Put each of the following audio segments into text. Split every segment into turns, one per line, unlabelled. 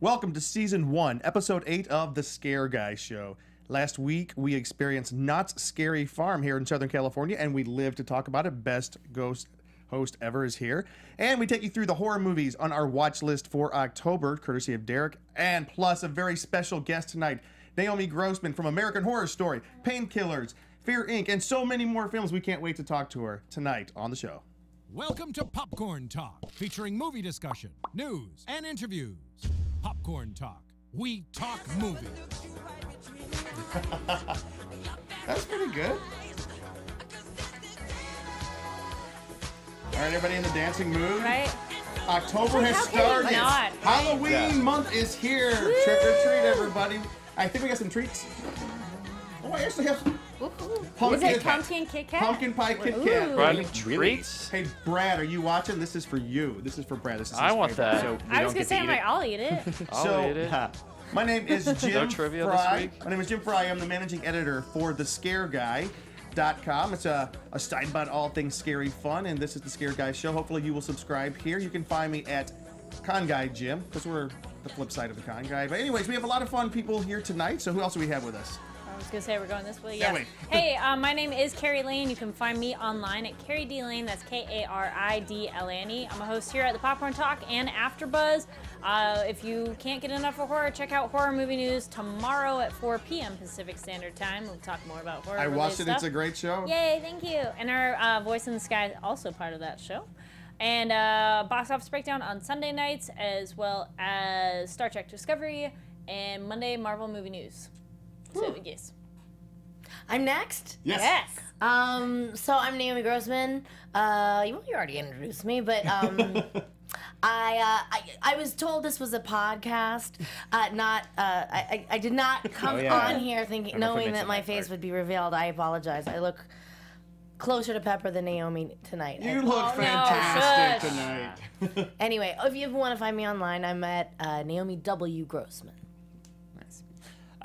Welcome to Season 1, Episode 8 of the ScareGuys Show. Last week, we experienced Knott's Scary Farm here in Southern California, and we live to talk about it. Best ghost host ever is here. And we take you through the horror movies on our watch list for October, courtesy of Derek, and plus a very special guest tonight, Naomi Grossman from American Horror Story, Painkillers, Fear Inc., and so many more films. We can't wait to talk to her tonight on the show.
Welcome to Popcorn Talk, featuring movie discussion, news, and interviews. Popcorn Talk. We talk movies.
That's pretty good. All right, everybody in the dancing mood?
Right?
October has started. Halloween month is here. Woo! Trick or treat, everybody. I think we got some treats. Oh, I actually have
pumpkin Kit Kat?
Pumpkin pie Kit Kat.
Brad, treats?
Hey, Brad, are you watching? This is for you. This is for Brad. This is
I want that.
So
I was going to say, I'm like, I'll eat it.
I'll eat it.
My name is Jim
No trivia
Frye.
this week?
My name is Jim Frye. I'm the managing editor for the ScareGuy.com. It's a site about all things scary fun, and this is the Scare Guys Show. Hopefully you will subscribe here. You can find me at Con Guy Jim, because we're the flip side of the Con Guy. But anyways, we have a lot of fun people here tonight, so who else do we have with us?
I was going to say we're going this way.
That
Yeah.
way.
Hey, my name is Kari Lane. You can find me online at Kari D Lane. That's K-A-R-I-D-L-A-N-E. I'm a host here at the Popcorn Talk and AfterBuzz. If you can't get enough of horror, check out Horror Movie News tomorrow at 4 p.m. Pacific Standard Time. We'll talk more about horror.
I watched it.
Stuff.
It's a great show.
Yay, thank you. And our Voice in the Sky is also part of that show. And Box Office Breakdown on Sunday nights, as well as Star Trek Discovery and Monday Marvel Movie News. So, yes.
I'm next?
Yes.
So I'm Naomi Grossman. You already introduced me, but I was told this was a podcast. I did not come on here thinking, knowing that my face would be revealed. I apologize. I look closer to Pepper than Naomi tonight.
You look fantastic tonight.
Anyway, if you want to find me online, I'm at Naomi W. Grossman.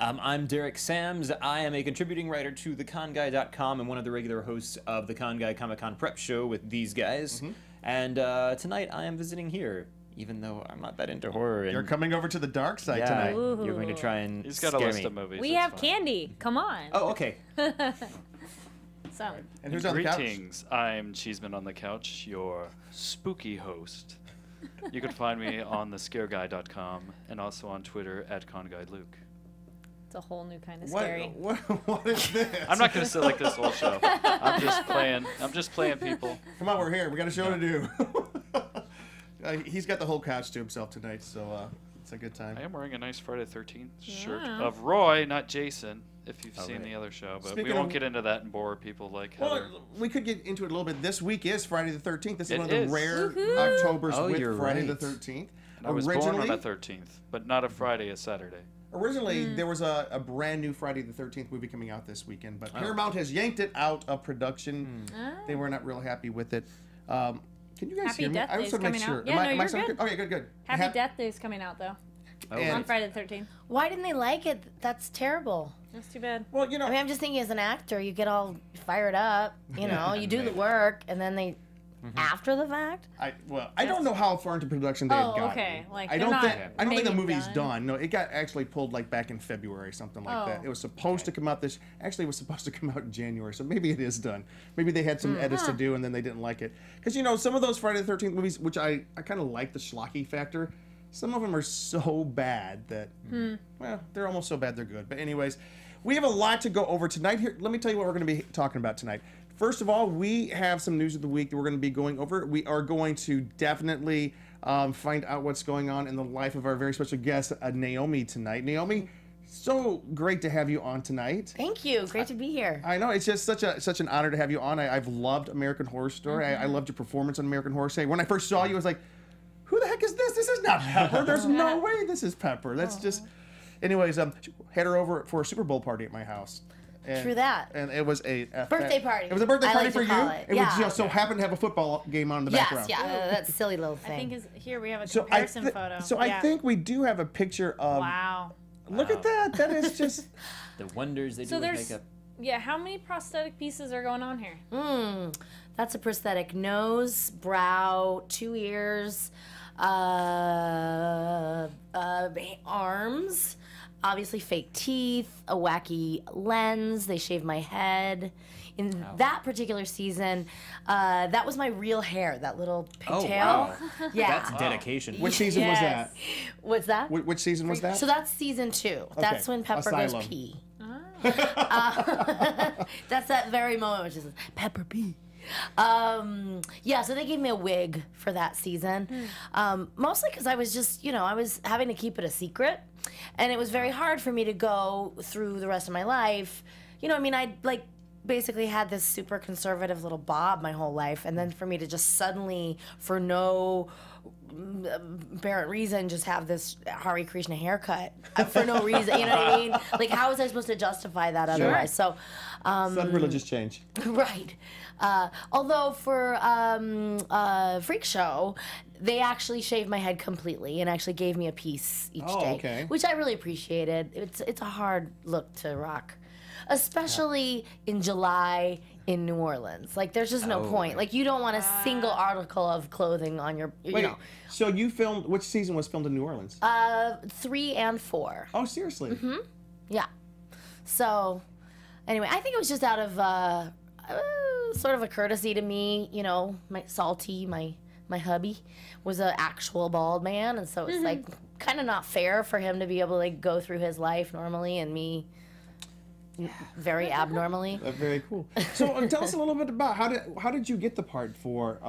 I'm Derek Sams. I am a contributing writer to theconguy.com and one of the regular hosts of the Con Guy Comic-Con Prep Show with these guys. Mm-hmm. And tonight I am visiting here, even though I'm not that into horror. And
You're coming over to the dark side tonight.
Ooh.
You're going to try and
He's got a
scare
list
me.
of movies.
We have candy. Come on.
Oh, okay.
So.
And who's on the couch?
Greetings. I'm Cheeseman on the couch, your spooky host. You can find me on thescareguy.com and also on Twitter at ConGuyLuke.
It's a whole new kind of scary.
What is this?
I'm not going to sit like this whole show. I'm just playing people.
Come on, we're here. We got a show to do. He's got the whole couch to himself tonight, so it's a good time.
I am wearing a nice Friday the 13th shirt of Roy, not Jason, if you've seen the other show. But we won't get into that and bore people like Heather.
Well, we could get into it a little bit. This week is Friday the 13th. This is one of the rare Octobers with Friday the 13th.
I was born on the 13th, but not a Friday, a Saturday.
Originally, there was a brand new Friday the 13th movie coming out this weekend, but Paramount has yanked it out of production. They were not real happy with it. Can you guys
Happy
hear me?
Death
I just
Day's
want to make
coming
sure.
out. Yeah, no, you're good.
Okay, good.
Happy Death Day's coming out, though. On Friday the 13th.
Why didn't they like it? That's terrible.
That's too bad.
Well, you know,
I mean, I'm just thinking as an actor, you get all fired up, you know, you do the work, and then they, after the fact?
I don't know how far into production they had gotten.
Okay. Like,
I don't think the
maybe
movie's
done.
No, it got actually pulled like back in February, something like that. It was supposed to come out actually it was supposed to come out in January, so maybe it is done. Maybe they had some edits to do and then they didn't like it. Because, you know, some of those Friday the 13th movies, which I kind of like the schlocky factor, some of them are so bad that, well, they're almost so bad they're good. But anyways, we have a lot to go over tonight. Here, let me tell you what we're going to be talking about tonight. First of all, we have some news of the week that we're going to be going over. We are going to definitely find out what's going on in the life of our very special guest, Naomi, tonight. Naomi, so great to have you on tonight.
Thank you. Great to be here.
I know. It's just such an honor to have you on. I've loved American Horror Story. I loved your performance on American Horror Story. When I first saw you, I was like, who the heck is this? This is not Pepper. There's no way this is Pepper. That's just... Anyways, had her over for a Super Bowl party at my house. And,
True that.
And it was a
birthday party.
It was a birthday
I
party
like
for
to
you.
call it.
It was just so happened to have a football game on in the background.
Yes, yeah, that's a silly little thing.
I think here we have a comparison photo.
So I think we do have a picture of...
Wow.
Look at that. That is just...
The wonders they do with makeup.
Yeah, how many prosthetic pieces are going on here?
That's a prosthetic nose, brow, 2 ears, arms, obviously fake teeth, a wacky lens. They shaved my head. In that particular season, that was my real hair, that little pigtail.
Wow.
Yeah.
That's dedication.
Which season was that?
What's that?
Which season was that?
So that's season 2. That's when Pepper goes
Asylum.
pee. That's that very moment when she says, Pepper pee. Yeah, so they gave me a wig for that season. Mostly because I was just, I was having to keep it a secret. And it was very hard for me to go through the rest of my life. I basically had this super conservative little bob my whole life. And then for me to just suddenly, for no apparent reason, just have this Hare Krishna haircut for no reason. You know what I mean? Like, how was I supposed to justify that otherwise? So,
Sudden religious change.
Right. Although for Freak Show, they actually shaved my head completely and actually gave me a piece each day,
okay.
which I really appreciated. It's a hard look to rock, especially in July in New Orleans. Like, there's just no point. Like, you don't want a single article of clothing on your,
Wait, so you filmed, which season was filmed in New Orleans?
3 and 4.
Oh, seriously?
Yeah. So, anyway, I think it was just out of sort of a courtesy to me. My Salty, my hubby, was an actual bald man, and so it's like kind of not fair for him to be able to go through his life normally and me very abnormally.
Very cool. So tell us a little bit about how did you get the part for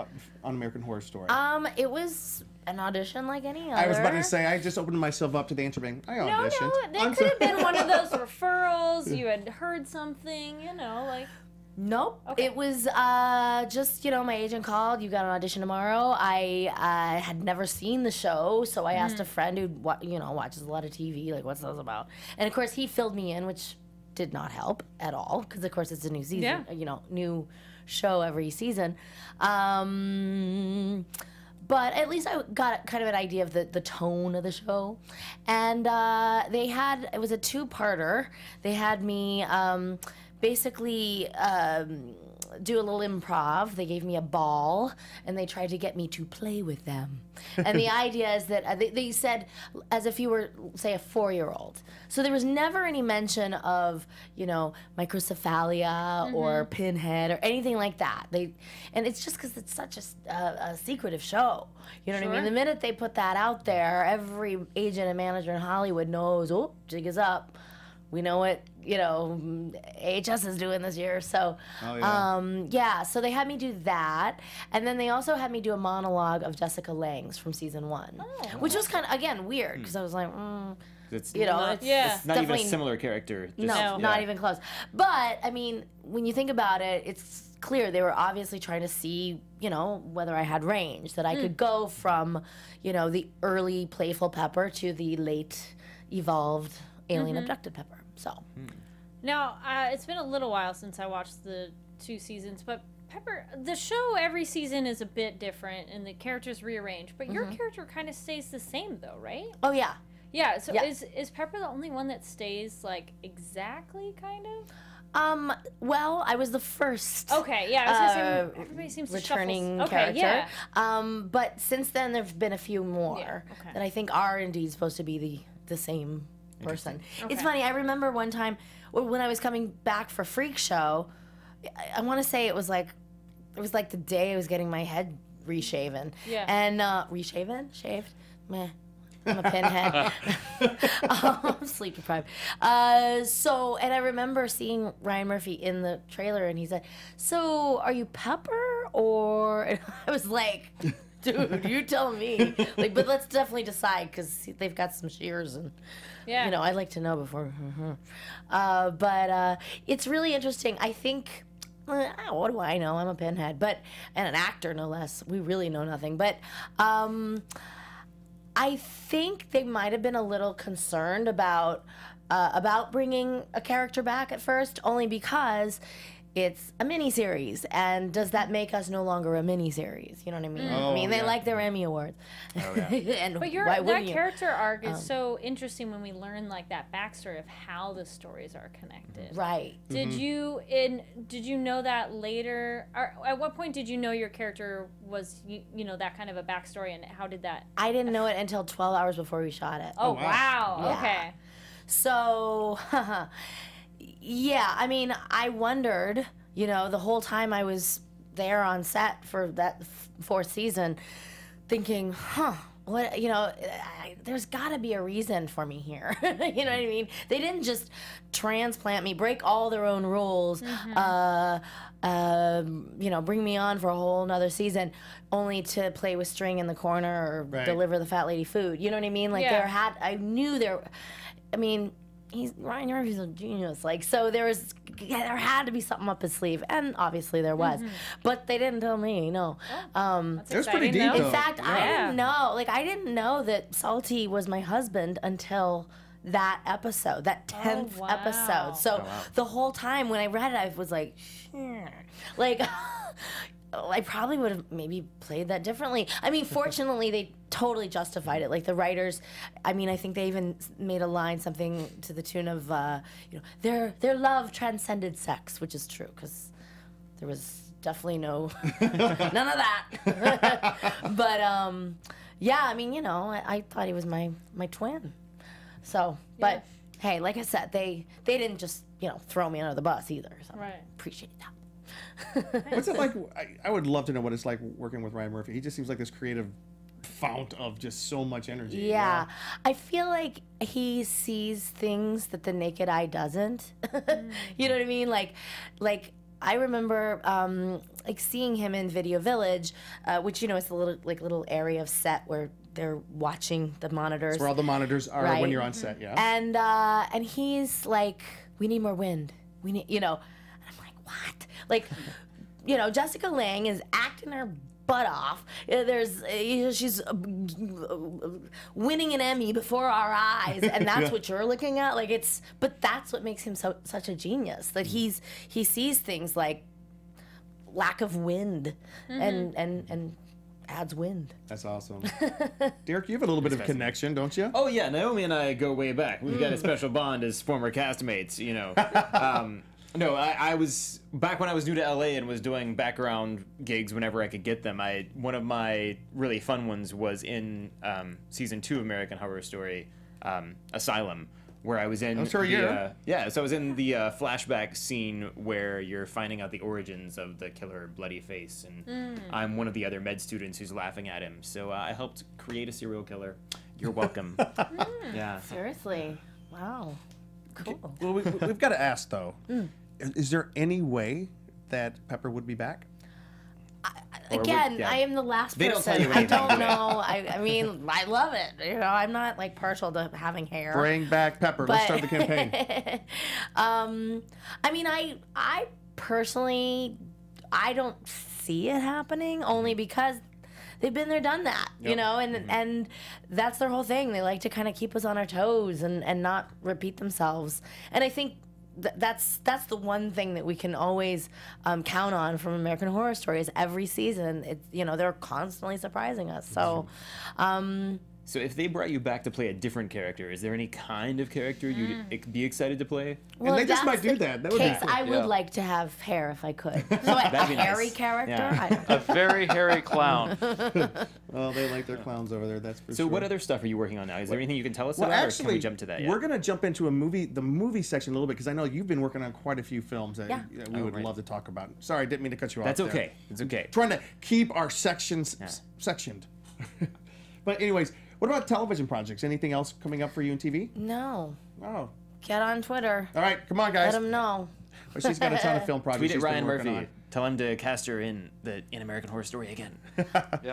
on American Horror Story?
It was an audition like any other.
I was about to say, I just opened myself up to the answer being, I auditioned.
No, that could have been one of those referrals. You had heard something,
Nope.
Okay.
It was just, my agent called, you got an audition tomorrow. I had never seen the show, so I asked a friend who, watches a lot of TV, like, what's this about? And, of course, he filled me in, which did not help at all, because, of course, it's a new season, new show every season. But at least I got kind of an idea of the tone of the show. And it was a 2-parter. They had me basically do a little improv. They gave me a ball, and they tried to get me to play with them. And the idea is that they said as if you were, say, a 4-year-old. So there was never any mention of, microcephalia or pinhead or anything like that. And it's just because it's such a secretive show. You know what I mean? The minute they put that out there, every agent and manager in Hollywood knows, oh, jig is up. We know what, AHS is doing this year. So, so they had me do that. And then they also had me do a monologue of Jessica Lange's from season 1, which was kind of, again, weird, because I was like,
It's
it's
not even a similar character.
Not even close. But, I mean, when you think about it, it's clear they were obviously trying to see, whether I had range, that I could go from, the early playful Pepper to the late evolved alien abducted Pepper. So.
Now, it's been a little while since I watched the 2 seasons, but Pepper, the show every season is a bit different and the characters rearranged, but your character kind of stays the same though, right?
Oh, yeah.
Yeah, so is Pepper the only one that stays, like, exactly, kind of?
Well, I was the first.
Okay, yeah, I was gonna say, everybody seems
returning
to shuffle.
character.
Yeah.
But since then, there've been a few more that I think are indeed supposed to be the same person. It's funny, I remember one time when I was coming back for Freak Show, I want to say it was like the day I was getting my head reshaven. Yeah. And shaved? Meh. I'm a pinhead. I'm sleep deprived. And I remember seeing Ryan Murphy in the trailer, and he said, "So, are you Pepper or?" And I was like, "Dude, you tell me." Like, but let's definitely decide because they've got some shears, and I'd like to know before. But it's really interesting. I think. What do I know? I'm a pinhead, and an actor no less. We really know nothing, but. I think they might have been a little concerned about bringing a character back at first, only because it's a mini-series, and does that make us no longer a mini-series? You know what I mean? I mean, they like their Emmy Awards.
Oh, yeah.
And
But
why
that
wouldn't you?
character arc is so interesting when we learn like that backstory of how the stories are connected.
Right.
Did you know that later? Or at what point did you know your character was you know that kind of a backstory, and how did that?
I didn't know it until 12 hours before we shot it.
Oh wow!
Yeah.
Okay.
So, yeah, I mean, I wondered, you know, the whole time I was there on set for that fourth season, thinking, what, you know, there's got to be a reason for me here. You know what I mean? They didn't just transplant me, break all their own rules, you know, bring me on for a whole nother season, only to play with string in the corner or deliver the fat lady food. You know what I mean? Like I knew I mean, Ryan Murphy's a genius. Like, so there had to be something up his sleeve, and obviously there was, but they didn't tell me. No,
it was pretty deep.
In fact, I didn't know. Like, I didn't know that Salty was my husband until that episode, that 10th episode. So the whole time when I read it, I was like, like. I probably would have maybe played that differently. I mean, fortunately, they totally justified it. Like, the writers, I mean, I think they even made a line, something to the tune of, you know, their love transcended sex, which is true, because there was definitely none of that. But, yeah, I mean, you know, I thought he was my twin. So, but, hey, like I said, they didn't just, you know, throw me under the bus either. So appreciate that.
What's it like? I would love to know what it's like working with Ryan Murphy. He just seems like this creative fount of just so much energy.
Yeah. I feel like he sees things that the naked eye doesn't. You know what I mean? Like I remember like seeing him in Video Village, which, you know, is a little area of set where they're watching the monitors.
That's where all the monitors are when you're on set,
And he's like, we need more wind. We need, you know. And I'm like, what? Like, you know, Jessica Lange is acting her butt off. She's winning an Emmy before our eyes, and that's what you're looking at. Like, but that's what makes him such a genius. That he sees things like lack of wind and adds wind.
That's awesome. Derek, you have a little bit of connection, don't you?
Oh yeah, Naomi and I go way back. We've got a special bond as former castmates, you know. No, I was, back when I was new to LA and was doing background gigs whenever I could get them, one of my really fun ones was in season 2 of American Horror Story, Asylum, where I was in so I was in the flashback scene where you're finding out the origins of the killer Bloody Face, and I'm one of the other med students who's laughing at him, so I helped create a serial killer. You're welcome. Yeah.
Seriously. Wow. Cool.
Well, we've got to ask, though, is there any way that Pepper would be back?
Again, I am the last person.
They don't tell you
I don't know. I mean, I love it. You know, I'm not like partial to having hair.
Bring back Pepper. Let's start the campaign.
I mean, I personally, I don't see it happening, only because they've been there, done that, you know, and that's their whole thing. They like to kind of keep us on our toes and not repeat themselves. And I think that's the one thing that we can always count on from American Horror Story is every season, you know, they're constantly surprising us. So,
so if they brought you back to play a different character, is there any kind of character you'd be excited to play?
Well,
and they just might do that. That would be cool.
I would like to have hair if I could. So a hairy character?
Yeah.
I don't know.
A very hairy clown.
Well, they like their clowns over there, that's for sure.
So what other stuff are you working on now? Is there anything you can tell us about,
actually,
or can we jump to that yet?
We're going to jump into the movie section a little bit, because I know you've been working on quite a few films that we would love to talk about. Sorry, I didn't mean to cut you off.
That's okay. It's okay.
Trying to keep our sections sectioned. But anyways, what about television projects? Anything else coming up for you in TV?
No.
Oh.
Get on Twitter.
All right, come on, guys.
Let them know.
Well, she's got a ton of film projects.
Tweet at
she's
Ryan
been working
Murphy.
on.
Tell him to cast her in American Horror Story again.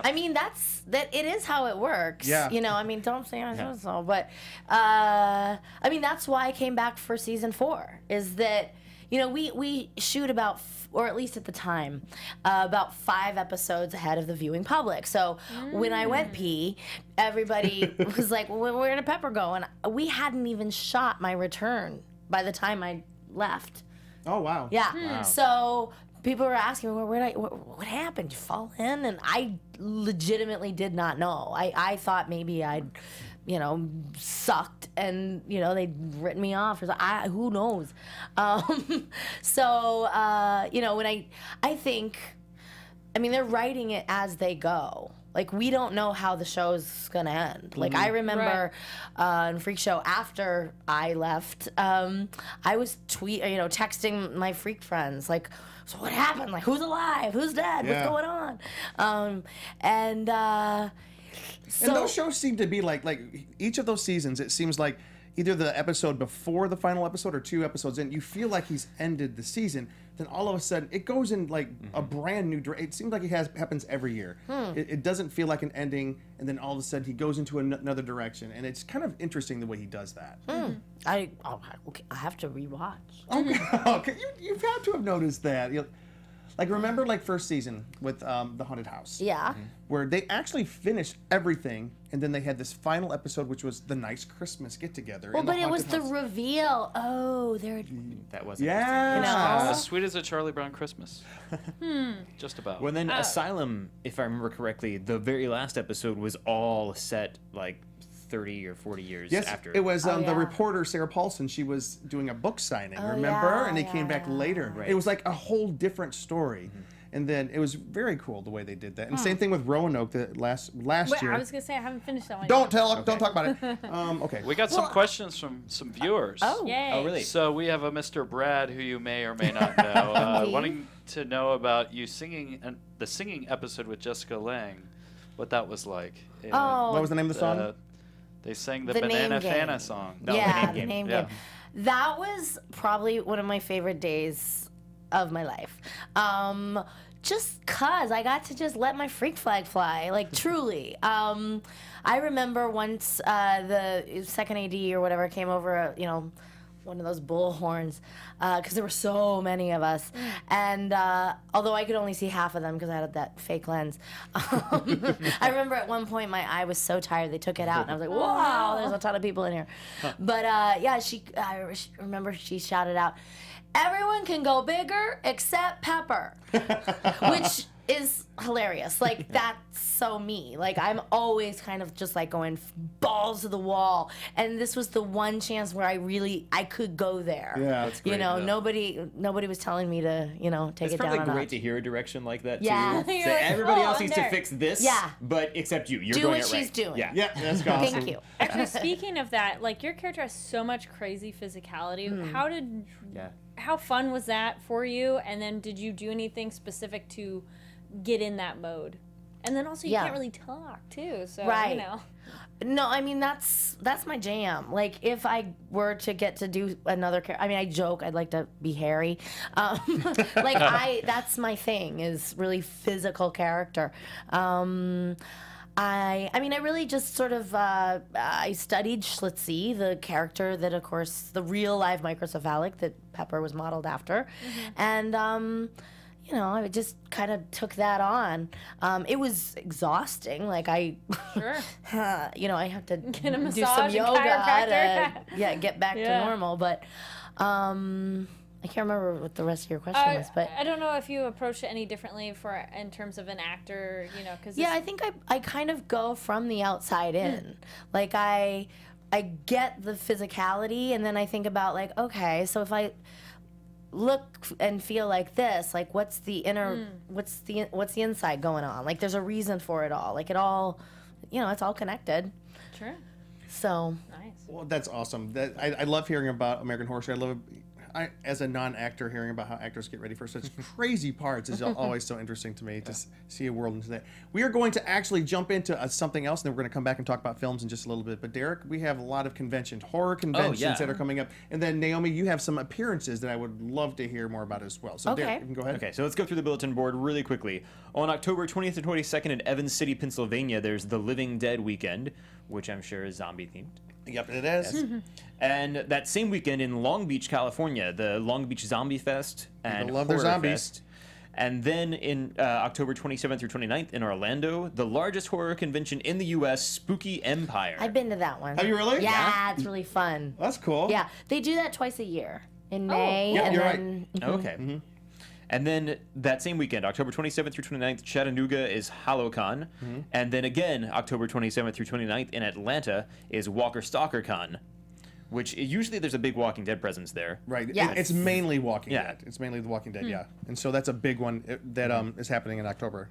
I mean, it is how it works.
Yeah.
You know, I mean, don't say I said so, but I mean, that's why I came back for season 4. Is that, you know, we shoot about, or at least at the time, about 5 episodes ahead of the viewing public. So when I went pee, everybody was like, well, where did Pepper go? And we hadn't even shot my return by the time I left.
Oh, wow.
Yeah.
Wow.
So people were asking me, what happened? Did you fall in? And I legitimately did not know. I thought maybe I'd, sucked and, they'd written me off. Who knows? When I think, they're writing it as they go. Like, we don't know how the show's gonna end. Like, I remember in Freak Show, after I left, I was texting my freak friends, like, so what happened? Like, who's alive? Who's dead?
Yeah.
What's going on? And
those shows seem to be like each of those seasons, it seems like either the episode before the final episode or 2 episodes in, you feel like he's ended the season. Then all of a sudden, it goes in like a brand new direction. It seems like it happens every year. It doesn't feel like an ending, and then all of a sudden he goes into another direction, and it's kind of interesting the way he does that.
I have to rewatch.
Okay, you've got to have noticed that. Like, remember, like, first season with the haunted house?
Yeah.
Where they actually finished everything, and then they had this final episode, which was the nice Christmas get-together.
Well, but it was the reveal. Oh, there.
That was
Yeah.
As sweet as a Charlie Brown Christmas. Just about.
Well, then Asylum, if I remember correctly, the very last episode was all set like 30 or 40 years after.
It was the reporter Sarah Paulson. She was doing a book signing, remember? And he came back later.
Right.
It was like a whole different story. And then it was very cool the way they did that. And same thing with Roanoke last year.
I was gonna say I haven't finished that one.
Don't talk about it. Okay.
We got some questions from some viewers.
Yay.
Oh, really?
So we have a Mr. Brad who you may or may not know, wanting to know about you singing the singing episode with Jessica Lange, what that was like. And
What was the name of the song?
they sang the
The
Banana
Name Game.
Fana song.
No,
Yeah,
the Name Game.
Game. That was probably one of my favorite days of my life. Just cause I got to just let my freak flag fly, like truly. I remember once the second AD or whatever came over, one of those bullhorns, because there were so many of us. And although I could only see half of them because I had that fake lens, I remember at one point my eye was so tired they took it out, and I was like, wow, there's a ton of people in here. But I remember she shouted out, everyone can go bigger except Pepper, which is hilarious. Like, that's so me. Like, I'm always kind of just like going balls to the wall, and this was the one chance where I could go there.
Yeah, that's great.
Nobody was telling me to, take it down.
It's probably great to hear a direction like that,
Yeah.
too.
You're
Say,
like,
everybody
"Oh,
else
I'm
needs to
there."
fix this,
Yeah.
but except you. You're
Do
doing
what
it right.
she's doing.
Yeah.
Yeah, that's awesome.
Thank you.
Actually, speaking of that, like, your character has so much crazy physicality. How fun was that for you? And then did you do anything specific to get in that mode? And then also you can't really talk too, so
Right. No, that's my jam. Like, if I were to get to do another character, I joke I'd like to be Harry. That's my thing, is really physical character. I really just sort of, I studied Schlitzie, the character that, of course, the real live microcephalic that Pepper was modeled after. And, I just kind of took that on. It was exhausting. Like, I have to
Get a
do
massage
some
and
yoga
chiropractor.
to, get back to normal. But, I can't remember what the rest of your question was, but
I don't know if you approach it any differently in terms of an actor, because
I think I kind of go from the outside in. Like, I get the physicality, and then I think about, like, okay, so if I look and feel like this, like, what's the inner, what's the inside going on? Like, there's a reason for it all. Like, it all, it's all connected.
Sure.
So
Nice.
Well, that's awesome. I love hearing about American Horror Show. As a non-actor, hearing about how actors get ready for such crazy parts is always so interesting to me, to see a world into that. We are going to actually jump into something else, and then we're going to come back and talk about films in just a little bit. But Derek, we have a lot of horror conventions that are coming up. And then Naomi, you have some appearances that I would love to hear more about as well. So Derek, you can go ahead.
Okay, so let's go through the bulletin board really quickly. On October 20th and 22nd in Evans City, Pennsylvania, there's the Living Dead weekend, which I'm sure is zombie-themed.
Yep, it is.
Yes. And that same weekend in Long Beach, California, the Long Beach Zombie Fest and
love their
Horror
zombies.
Fest. And then in October 27th through 29th in Orlando, the largest horror convention in the U.S., Spooky Empire.
I've been to that one.
Have you really?
Yeah, it's really fun.
That's cool.
Yeah, they do that twice a year. in May.
Yeah,
and
you're
then,
right.
Okay. And then that same weekend, October 27th through 29th, Chattanooga is HalloCon. And then again, October 27th through 29th in Atlanta is Walker Stalker Con, which usually there's a big Walking Dead presence there.
Right.
Yes.
It's mainly Walking
Yeah.
Dead. It's mainly The Walking Dead, yeah. And so that's a big one that is happening in October.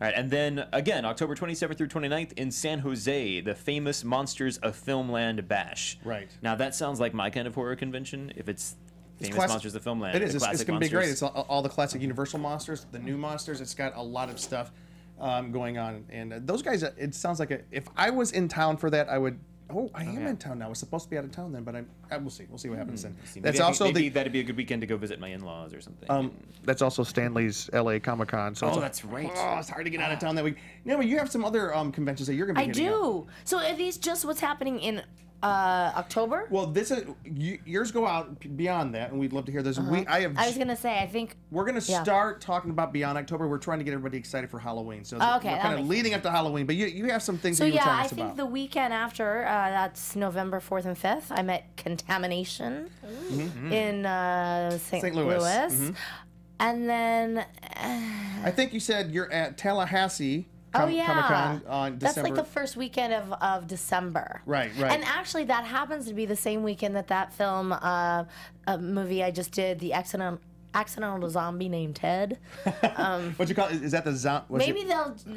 All right, and then again, October 27th through 29th in San Jose, the famous Monsters of Filmland Bash.
Right.
Now that sounds like my kind of horror convention. If it's famous
classic-
Monsters of Filmland,
It is.
the
It's
classic
going to be great.
monsters.
It's all the classic Universal monsters, the new monsters. It's got a lot of stuff going on. And those guys, it sounds like if I was in town for that, I would. Oh, I am in town now. I was supposed to be out of town then, but we'll see. We'll see what happens then. That's also
maybe that'd be a good weekend to go visit my in-laws or something.
That's also Stanley's LA Comic Con. So
that's right.
Oh, it's hard to get out of town that week. No, but you have some other conventions that you're going to be
I
hitting up.
do. So are these just what's happening in October?
Well, this is yours go out beyond that, and we'd love to hear this.
I was gonna say, I think
we're gonna start talking about beyond October. We're trying to get everybody excited for Halloween, so we're kind of leading up to Halloween. But you have some things that you were telling us about.
I think the weekend after, that's November 4th and 5th. I'm at Contamination in St. Louis, and then
I think you said you're at Tallahassee. Comic-Con on December.
That's like the first weekend of December.
Right.
And actually, that happens to be the same weekend that film, a movie I just did, The Accidental Zombie Named Ted.
What you call it? Is that the zombie?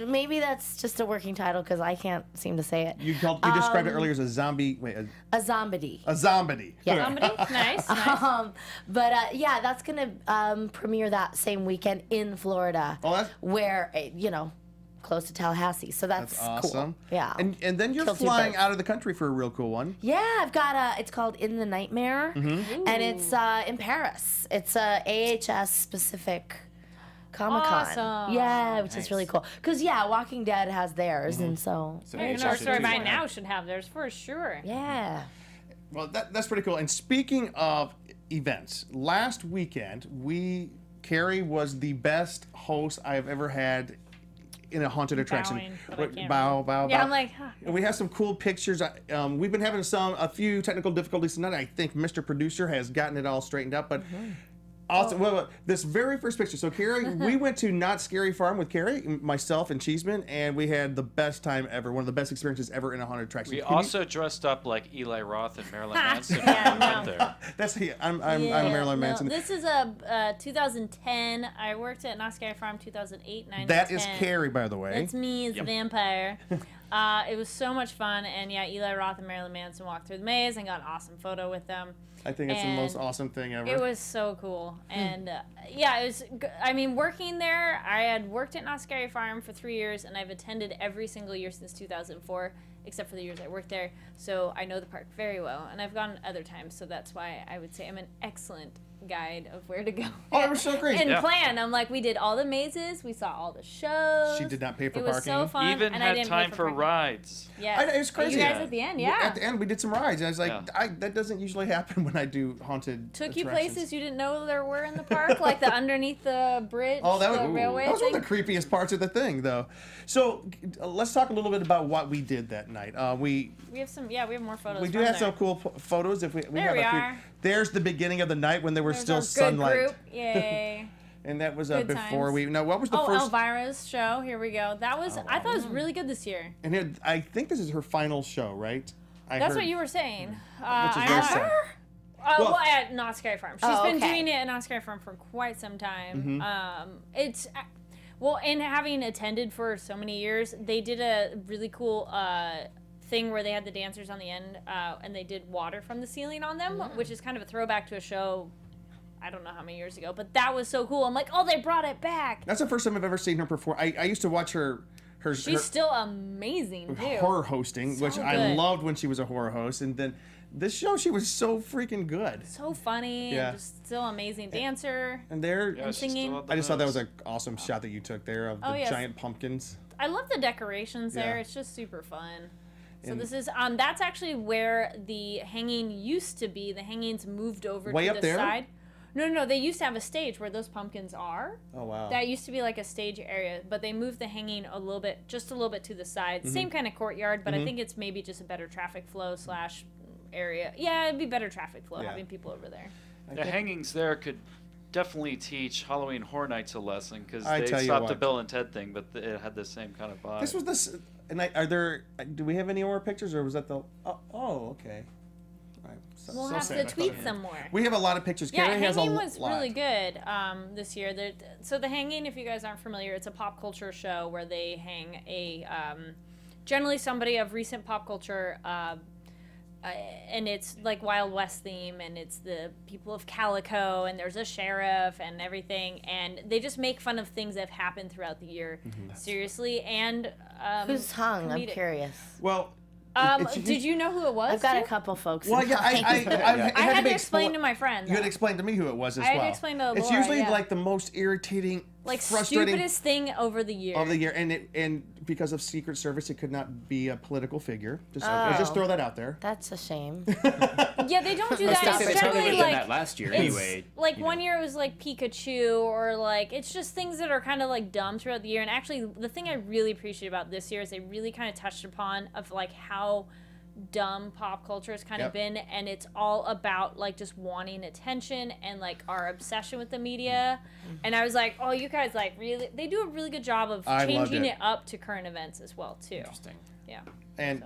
Maybe that's just a working title because I can't seem to say it.
You described it earlier as a zombie. Wait,
a zombie.
A zombie.
Yeah.
Somebody? Nice.
But that's gonna premiere that same weekend in Florida.
Oh, that's
where close to Tallahassee. So that's
awesome.
Cool. Yeah.
And then you're
Kill two
flying
birds.
out of the country for a real cool one.
Yeah, I've got it's called In the Nightmare, and it's in Paris. It's a AHS specific Comic-Con.
Awesome.
Yeah, which is really cool. Because Walking Dead has theirs, and so
Our Story by Now should have theirs for sure.
yeah.
Well, that's pretty cool. And speaking of events, last weekend Kari was the best host I've ever had in a haunted attraction. Bow.
Yeah, I'm like, huh.
And we have some cool pictures. We've been having a few technical difficulties tonight. I think Mr. Producer has gotten it all straightened out, but. Also, well, this very first picture. So, Kari, we went to Not Scary Farm with Kari, myself, and Cheeseman, and we had the best time ever. One of the best experiences ever in a haunted attraction.
We also dressed up like Eli Roth and Marilyn Manson. There.
That's I'm Marilyn Manson.
This is a 2010. I worked at Not Scary Farm 2008, 9,
That
10.
is Kari, by the way.
That's me as a vampire. It was so much fun, and Eli Roth and Marilyn Manson walked through the maze and got an awesome photo with them.
I think it's the most awesome thing ever.
It was so cool. And it was, working there, I had worked at Not Scary Farm for 3 years, and I've attended every single year since 2004, except for the years I worked there. So I know the park very well, and I've gone other times, so that's why I would say I'm an excellent guide of where to go.
Oh, it was so great.
And plan. I'm like, we did all the mazes, we saw all the shows.
She did not pay for
parking. It was so fun.
Even
and I
had
didn't
time
pay
for
parking.
rides.
Yeah.
It was crazy.
You guys at the end,
At the end, we did some rides, and I was like, that doesn't usually happen when I do haunted
Took
attractions.
you places you didn't know there were in the park, like the underneath the bridge, the railway
that was
thing.
one of the creepiest parts of the thing, though. So let's talk a little bit about what we did that night. We
have some, we have more photos.
We do have some cool photos. If we
there we are.
There's the beginning of the night when there was still
our
sunlight.
Good group. Yay.
And that was
Good
before
times.
what was the first?
Elvira's show. Here we go. That was, I thought it was really good this year.
And I think this is her final show, right?
That's what you were saying.
Which is very sad.
Well, at Not Scary Farm. She's been
okay.
doing it at Not Scary Farm for quite some time.
Mm-hmm.
And having attended for so many years, they did a really cool thing where they had the dancers on the end, and they did water from the ceiling on them, which is kind of a throwback to a show. I don't know how many years ago, but that was so cool. I'm like, oh, they brought it back.
That's the first time I've ever seen her perform. I used to watch her.
She's still amazing too.
Horror hosting,
So
which
good.
I loved when she was a horror host, and then this show she was so freaking good.
So funny, and just still amazing dancer.
And there,
and singing.
I just thought that was an awesome shot that you took there of the giant pumpkins.
I love the decorations there. It's just super fun. So this is that's actually where the hanging used to be. The hangings moved over
Way
to
up
the
there?
side. No. They used to have a stage where those pumpkins are.
Oh wow.
That used to be like a stage area, but they moved the hanging just a little bit to the side. Same kind of courtyard, but I think it's maybe just a better traffic flow / area. Yeah, it'd be better traffic flow having people over there.
The hangings there could definitely teach Halloween Horror Nights a lesson, because they
tell you
stopped
what.
the Bill and Ted thing, but it had the same kind of vibe.
This was this. And do we have any more pictures, or was that the? Oh, okay. Right.
We'll have to tweet some more.
We have a lot of pictures.
Yeah,
Kari has
hanging
a
was
lot.
really good this year. So the hanging, if you guys aren't familiar, it's a pop culture show where they hang a generally somebody of recent pop culture. And it's like Wild West theme, and it's the people of Calico, and there's a sheriff and everything, and they just make fun of things that have happened throughout the year, seriously, and
who's hung? I'm
comedic.
curious.
Well,
did you know who it was?
I've got
too?
a couple folks.
well, yeah, I
had to explain to my friend.
You had to explain to me who it was as well.
I had to explain to
It's
Laura,
usually
yeah.
like the most irritating,
like
frustrating
stupidest thing over the year.
of the year, and because of Secret Service, it could not be a political figure. Just
Oh.
just throw that out there.
That's a shame.
Yeah, they don't do that.
They
It's
probably
generally
would have done
like
that last year
it's
anyway.
like one year it was like Pikachu, or like it's just things that are kind of like dumb throughout the year. And actually, the thing I really appreciate about this year is they really kind of touched upon of like how dumb pop culture has kind of been, and it's all about like just wanting attention and like our obsession with the media. And I was like, oh, you guys like really, they do a really good job of
I loved
changing
it.
it up to current events as well too.
Interesting.
Yeah.
And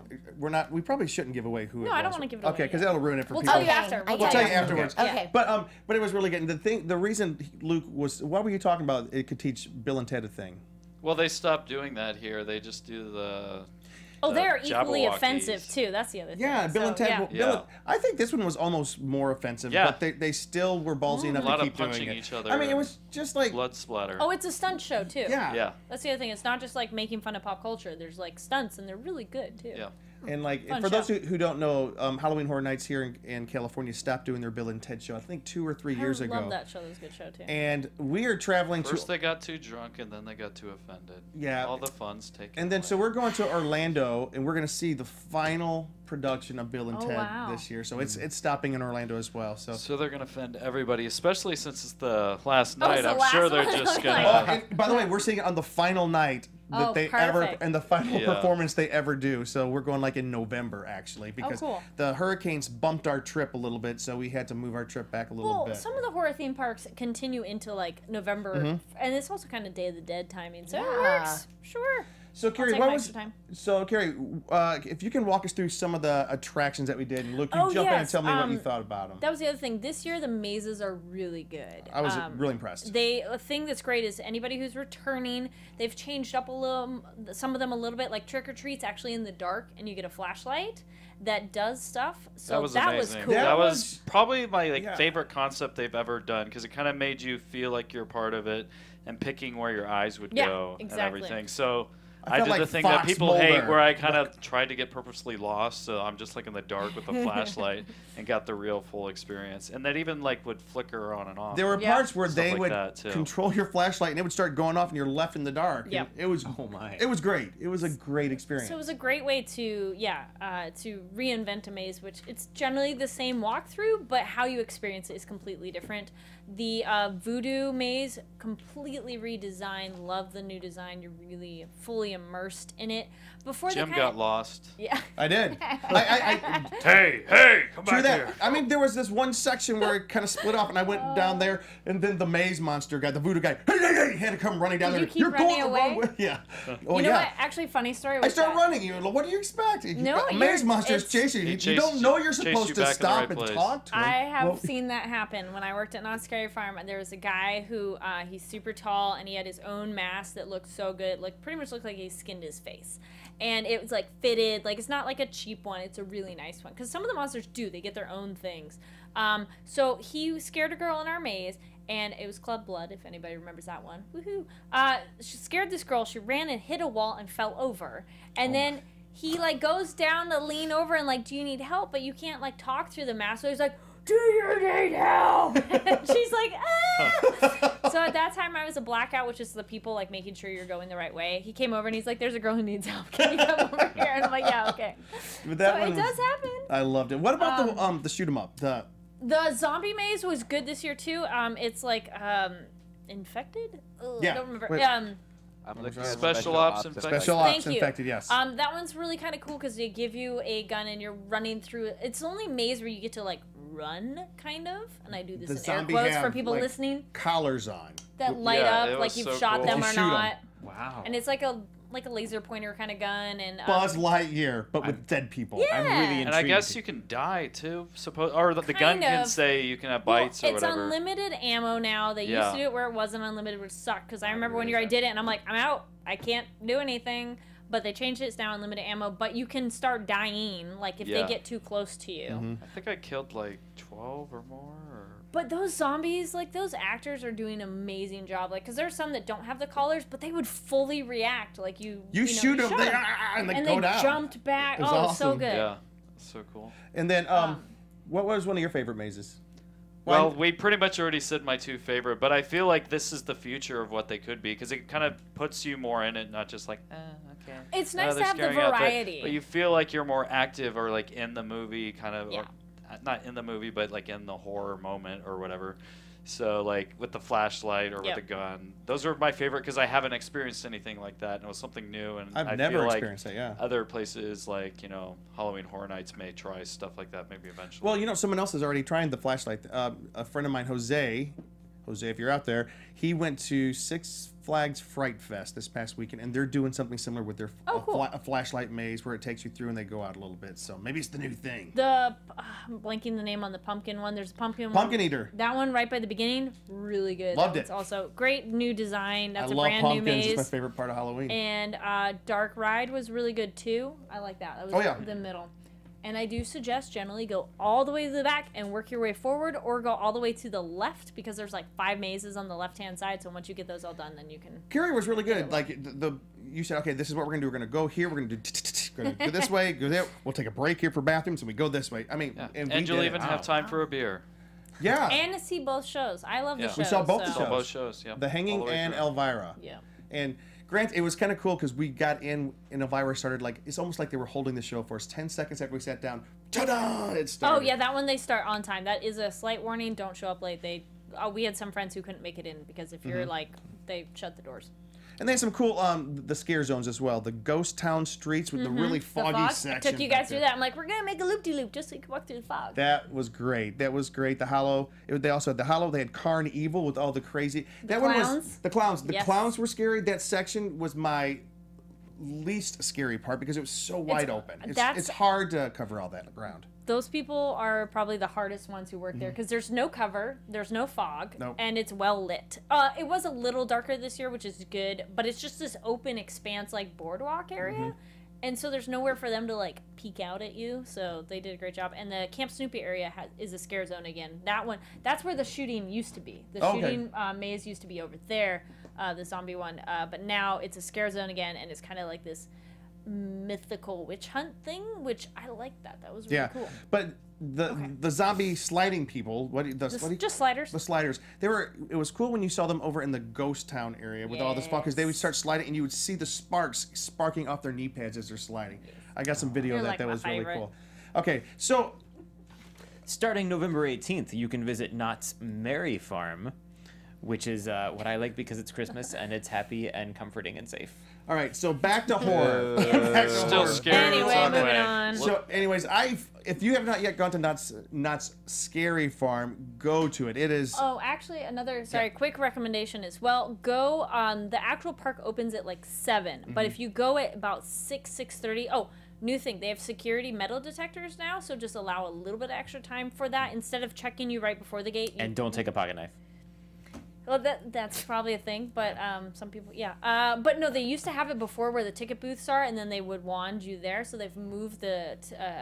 we probably shouldn't give away who it was.
No, I don't wanna give it away
Okay, because
yet.
that'll ruin it for
We'll
people.
tell you after.
I
We'll
We'll
get
tell
it.
you afterwards.
Okay.
But it was really good. And the reason Luke was, what were you talking about? It could teach Bill and Ted a thing.
Well, they stopped doing that here. They just do the.
Oh, they're equally
Jabberwockies.
offensive too. That's the other thing.
Yeah, Bill and
So,
Ted.
yeah.
I think this one was almost more offensive,
Yeah.
but they still were ballsy enough
A lot
to
of
keep doing
punching
it.
each other
I mean, it
and
was just like
Blood splatter.
Oh, it's a stunt show too.
yeah.
Yeah.
That's the other thing. It's not just like making fun of pop culture. There's like stunts, and they're really good too.
Yeah.
And like
Fun
for those
show.
who don't know, Halloween Horror Nights here in California stopped doing their Bill and Ted show. I think 2 or 3 years
I
ago.
love that show. That was a good show too.
And we are traveling
First
to
they got too drunk, and then they got too offended.
Yeah.
All the fun's taken.
and then
away.
so we're going to Orlando, and we're going to see the final production of Bill and
Oh,
Ted
wow.
this year. So it's stopping in Orlando as well. So.
So they're gonna offend everybody, especially since it's the last
Oh, it's
night.
the
I'm
last
sure they're
one?
just
Like-
gonna.
Oh, and by the way, we're seeing it on the final night that
Oh,
they
perfect.
and the final
Yeah.
performance they ever do. So we're going like in November actually, because
cool.
the hurricanes bumped our trip a little bit, so we had to move our trip back a little
Well,
bit.
some of the horror theme parks continue into like November, and it's also kind of Day of the Dead timing, so it
Yeah.
works. Sure.
So Kari,
take
what
my
was
extra time.
so Kari? If you can walk us through some of the attractions that we did, and Luke, you
Oh,
jump in and
yes,
tell me what you thought about them.
That was the other thing. This year, the mazes are really good.
I was really impressed.
A thing that's great is anybody who's returning, they've changed up a little, some of them a little bit. Like Trick or Treat's actually in the dark, and you get a flashlight that does stuff. So
That was amazing.
cool.
That
That
was-
was probably my
Yeah.
favorite concept they've ever done, because it kind of made you feel like you're part of it and picking where your eyes would
Yeah,
go
exactly.
and everything. So I
felt
did
like
the thing that
Fox
people hate,
Mulder.
where I kind of tried to get purposely lost. So I'm just like in the dark with a flashlight and got the real full experience. And that even like would flicker on and off.
There were
Yeah.
parts where
Stuff
they
like
would
that, too.
control your flashlight, and it would start going off, and you're left in the dark.
Yep.
And it was
Oh my.
It was great. It was a great experience.
So it was a great way to reinvent a maze, which it's generally the same walkthrough, but how you experience it is completely different. The Voodoo maze, completely redesigned. Love the new design. You're really fully immersed in it. Before
Jim
they kinda,
got lost.
Yeah.
I did.
Hey, come
True that. I mean, there was this one section where it kind of split off, and I went down there, and then the maze monster guy, the voodoo guy, he had to come running down
Did
there.
you keep
You're
running
going the wrong
away?
way. Yeah. Oh,
You know
yeah.
what? Actually, funny story.
I
Was
start
that
running. You know, what do you expect?
No,
a maze
you're-
monster is
it's-
chasing you.
He
You
chased
don't know
you-
you're
chased
supposed
you
to
back in the
stop
right
and
place.
talk to him.
I have
Well,
seen that happen when I worked at Not Scary Farm. There was a guy who he's super tall, and he had his own mask that looked so good, like pretty much looked like he skinned his face, and it was like fitted. Like it's not like a cheap one; it's a really nice one. Because some of the monsters do; they get their own things. So he scared a girl in our maze, and it was Club Blood, if anybody remembers that one. Woohoo! She scared this girl. She ran and hit a wall and fell over, and then he like goes down to lean over and like, do you need help? But you can't like talk through the mask. So he's like, do you need help? And she's like, ah. So at that time I was a blackout, which is the people like making sure you're going the right way. He came over and he's like, there's a girl who needs help. Can you come over here? And I'm like, yeah, okay.
But that
So
one
it
was-
does happen.
I loved it. What about the shoot 'em up?
The zombie maze was good this year too. It's like infected. Ugh,
Yeah.
I don't remember.
Wait.
I'm looking at
Special Ops Infected.
Special
Thank
Ops
you.
Infected, yes.
That one's really kind of cool because they give you a gun and you're running through. It's the only maze where you get to like run, kind of. And I do this
The
in air
zombie
quotes
have,
for people
like,
listening.
collars on.
That light
Yeah,
up
it
like
was
you've
so
shot
cool.
them
You
or
shoot 'em.
not.
Wow.
And it's like a laser pointer kind of gun. And
Buzz Lightyear, but with dead people.
Yeah.
I'm really intrigued.
And I guess you can die too, or the gun
Kind
can
of.
say you can have
Well,
bites or
it's
whatever.
unlimited ammo now. They used
Yeah.
to do it where it wasn't unlimited, which sucked. Because I remember one
really
year I
sucked.
did it, and I'm like, I'm out. I can't do anything. But they changed it. It's now unlimited ammo. But you can start dying, like if they
Yeah.
get too close to you.
I think I killed like 12 or more.
But those zombies, like those actors are doing an amazing job. Like, because there's some that don't have the collars, but they would fully react. Like you
shoot them,
shot
they,
'em.
and they
and
go
they
down.
jumped back.
It was
So
awesome.
good.
Yeah, so cool.
And then, what was one of your favorite mazes?
Well, we pretty much already said my two favorite, but I feel like this is the future of what they could be because it kind of puts you more in it, not just like, okay.
It's nice
they're
to have the
scaring out,
variety.
but you feel like you're more active or like in the movie, kind of,
Yeah.
or, not in the movie, but like in the horror moment or whatever. So like with the flashlight or with the gun, those are my favorite because I haven't experienced anything like that, and it was something new. And
I've
I
never
feel
experienced
like
that. Yeah.
Other places like Halloween Horror Nights may try stuff like that maybe eventually.
Well, someone else is already trying the flashlight. A friend of mine, Jose, if you're out there, he went to Six Flags Fright Fest this past weekend, and they're doing something similar with their a flashlight maze where it takes you through and they go out a little bit. So maybe it's the new thing.
I'm blanking the name on the pumpkin one. There's a pumpkin
Eater.
That one right by the beginning, really good.
Loved
It's
it.
also great new design. That's
I
a
love
brand
pumpkins.
new maze.
It's my favorite part of Halloween.
And Dark Ride was really good too. I like that. That was the middle. And I do suggest generally go all the way to the back and work your way forward, or go all the way to the left because there's like 5 mazes on the left-hand side. So once you get those all done, then you can.
Kari was really good. Like you said, okay, this is what we're gonna do. We're gonna go here. We're gonna go this way. Go there. We'll take a break here for bathrooms, and we go this way. I mean,
and you'll even have time for a beer.
Yeah.
And to see both shows. I love the shows.
We saw both the
so.
shows.
Both shows. Yeah.
The Hanging and
through.
Elvira.
Yeah.
And Grant, it was kind of cool because we got in and Elvira started like, it's almost like they were holding the show for us. 10 seconds after we sat down, ta-da! It started.
Oh yeah, that one they start on time. That is a slight warning. Don't show up late. We had some friends who couldn't make it in because if you're like, they shut the doors.
And they had some cool the scare zones as well. The ghost town streets with the really foggy section.
I took you guys through that. I'm like, we're gonna make a loop-de-loop just so you can walk through the fog.
That was great. That was great. The Hollow. They also had the Hollow. They had Carnival with all the crazy. That one was the clowns. The clowns were scary. That section was my least scary part because it was so wide open. It's hard to cover all that ground.
Those people are probably the hardest ones who work there because there's no cover, there's no fog, and it's well lit. It was a little darker this year, which is good, but it's just this open expanse like boardwalk area. And so there's nowhere for them to like peek out at you. So they did a great job. And the Camp Snoopy area is a scare zone again. That's where the shooting used to be. The shooting maze used to be over there, the zombie one. But now it's a scare zone again, and it's kind of like this mythical witch hunt thing, which I like that. That was really cool.
But the zombie sliding people,
just sliders.
The sliders. It was cool when you saw them over in the ghost town area with all the sparks, because they would start sliding and you would see the sparks sparking off their knee pads as they're sliding. I got some video of that. That was really cool. Okay, so
starting November 18th, you can visit Knott's Merry Farm, which is what I like because it's Christmas and it's happy and comforting and safe.
All right, so back to horror.
Still scary.
Anyway, moving on.
So, anyways, if you have not yet gone to Knott's Scary Farm, go to it. It is.
Oh, actually, quick recommendation as well. Go on the actual park opens at like 7, but if you go at about 6:30. Oh, new thing, they have security metal detectors now, so just allow a little bit of extra time for that instead of checking you right before the gate.
And don't take a pocket knife.
Well, that's probably a thing, but some people, but no, they used to have it before where the ticket booths are, and then they would wand you there. So they've moved the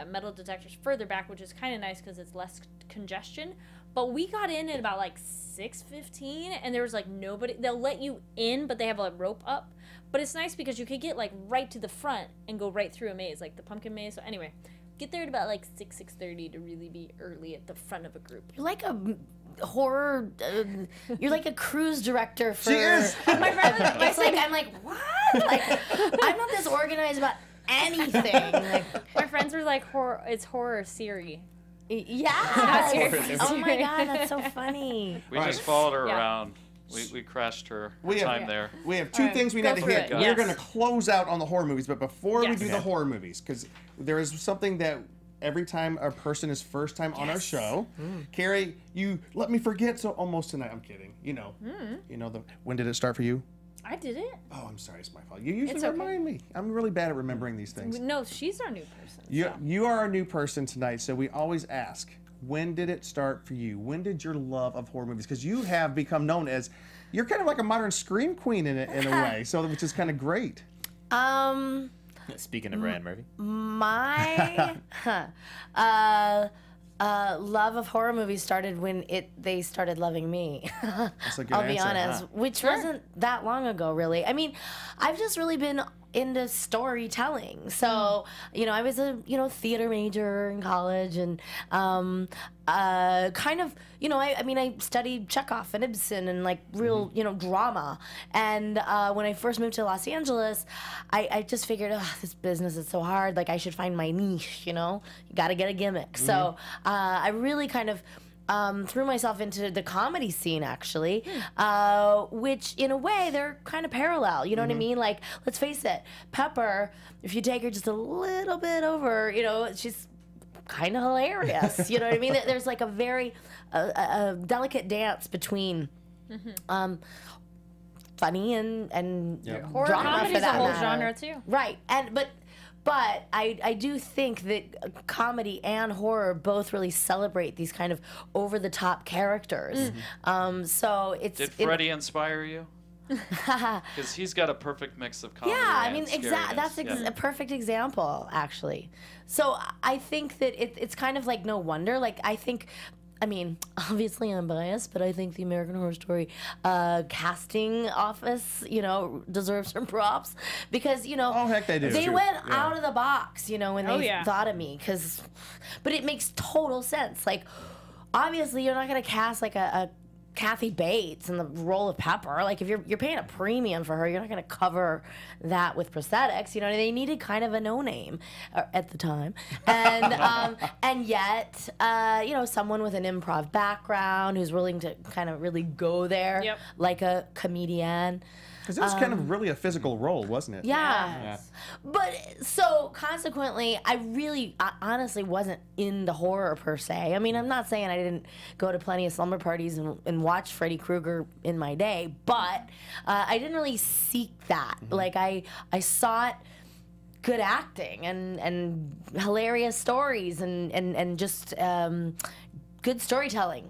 metal detectors further back, which is kind of nice because it's less congestion. But we got in at about like 6:15, and there was like nobody. They'll let you in, but they have a rope up. But it's nice because you could get like right to the front and go right through a maze, like the pumpkin maze. So anyway, get there at about like 6:30 to really be early at the front of a group.
You're like a horror. You're like a cruise director for.
She is.
My friend, I'm like, what? Like, I'm not this organized about anything. Like,
my friends were like, it's horror Siri.
Yeah. Oh my god, that's so funny.
We just followed her around. We crashed her time there.
We have two things we need to hit. We're going to close out on the horror movies, but before we do the horror movies, because there is something that every time a person is first time on our show. Kari, you let me forget so almost tonight. I'm kidding. You know when did it start for you?
I did it.
Oh, I'm sorry, it's my fault. You usually remind me. I'm really bad at remembering these things.
No, she's our new person.
You are a new person tonight, so we always ask, when did it start for you? When did your love of horror movies? Because you have become known as, you're kind of like a modern scream queen in a way, so which is kind of great.
Speaking of Ryan Murphy,
my love of horror movies started when they started loving me.
That's a good
I'll be
answer,
honest, which wasn't that long ago, really. I mean, I've just really been into storytelling. So, I was a, theater major in college, and kind of, I studied Chekhov and Ibsen and like real, drama. And when I first moved to Los Angeles, I just figured, this business is so hard. Like, I should find my niche, you got to get a gimmick. So I really kind of threw myself into the comedy scene, actually, which in a way they're kind of parallel. You know what I mean? Like, let's face it, Pepper, if you take her just a little bit over, she's kind of hilarious. You know what I mean? There's like a very a delicate dance between funny and
horror comedy is a whole genre too.
Right, But I do think that comedy and horror both really celebrate these kind of over-the-top characters. So it's...
Did Freddie inspire you? Because he's got a perfect mix of comedy and scariness.
That's a perfect example, actually. So I think that it's kind of like no wonder. Like, obviously I'm biased, but I think the American Horror Story casting office, deserves some props because,
oh, heck, they do.
They went out of the box, when they thought of me. But it makes total sense. Like, obviously, you're not going to cast like a Kathy Bates in the role of Pepper. Like, if you're paying a premium for her, you're not going to cover that with prosthetics. They needed kind of a no-name at the time, and yet, someone with an improv background who's willing to kind of really go there, like a comedian.
Because it was kind of really a physical role, wasn't it?
Yeah. But so consequently, I honestly wasn't into horror per se. I mean, I'm not saying I didn't go to plenty of slumber parties and watch Freddy Krueger in my day, but I didn't really seek that. Like, I sought good acting and hilarious stories and just good storytelling.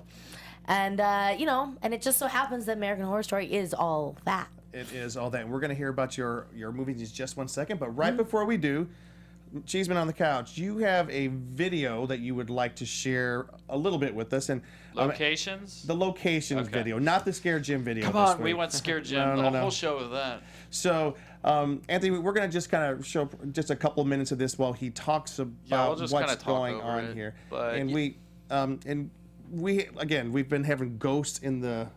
And, and it just so happens that American Horror Story is all that.
It is all that. And we're going to hear about your movies in just one second. But right before we do, Cheeseman on the couch, you have a video that you would like to share a little bit with us. And
locations?
The locations video, not the Scare Jim video.
Come on, we went Scare Jim, the whole show of that.
So, Anthony, we're going to just kind of show just a couple minutes of this while he talks about what's going on here.
But
and we've been having ghosts in the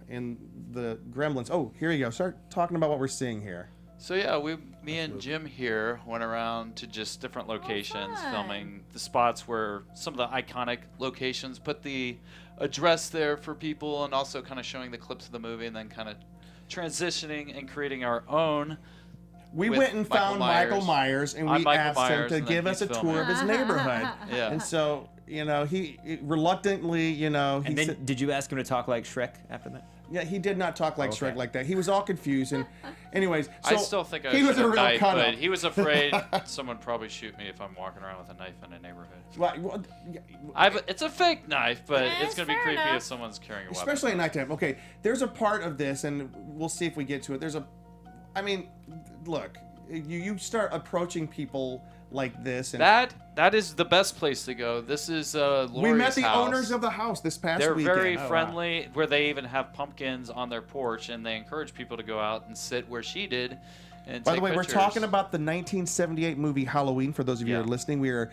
gremlins. Oh, here you go. Start talking about what we're seeing here.
So yeah, me and Jim here went around to just different locations, filming the spots where some of the iconic locations, put the address there for people, and also kind of showing the clips of the movie, and then kind of transitioning and creating our own.
We went and found Michael Myers, and we asked him to give us a tour of his neighborhood. And so, he reluctantly,
And then, did you ask him to talk like Shrek after that?
Yeah, he did not talk like Shrek like that. He was all confused. And anyways, so
I still think
he was a real
knife,
cut-up.
but he was afraid someone would probably shoot me if I'm walking around with a knife in a neighborhood.
Well,
It's a fake knife, but it's going to be creepy if someone's carrying a weapon.
Especially at nighttime. Okay, there's a part of this, and we'll see if we get to it. Look, you start approaching people like this. And
that is the best place to go. This is Lori's
we met the
house.
owners of the house this past
weekend. They're very friendly,
wow.
Where they even have pumpkins on their porch, and they encourage people to go out and sit where she did and
By the way,
pictures.
We're talking about the 1978 movie Halloween, for those of you who are listening. We are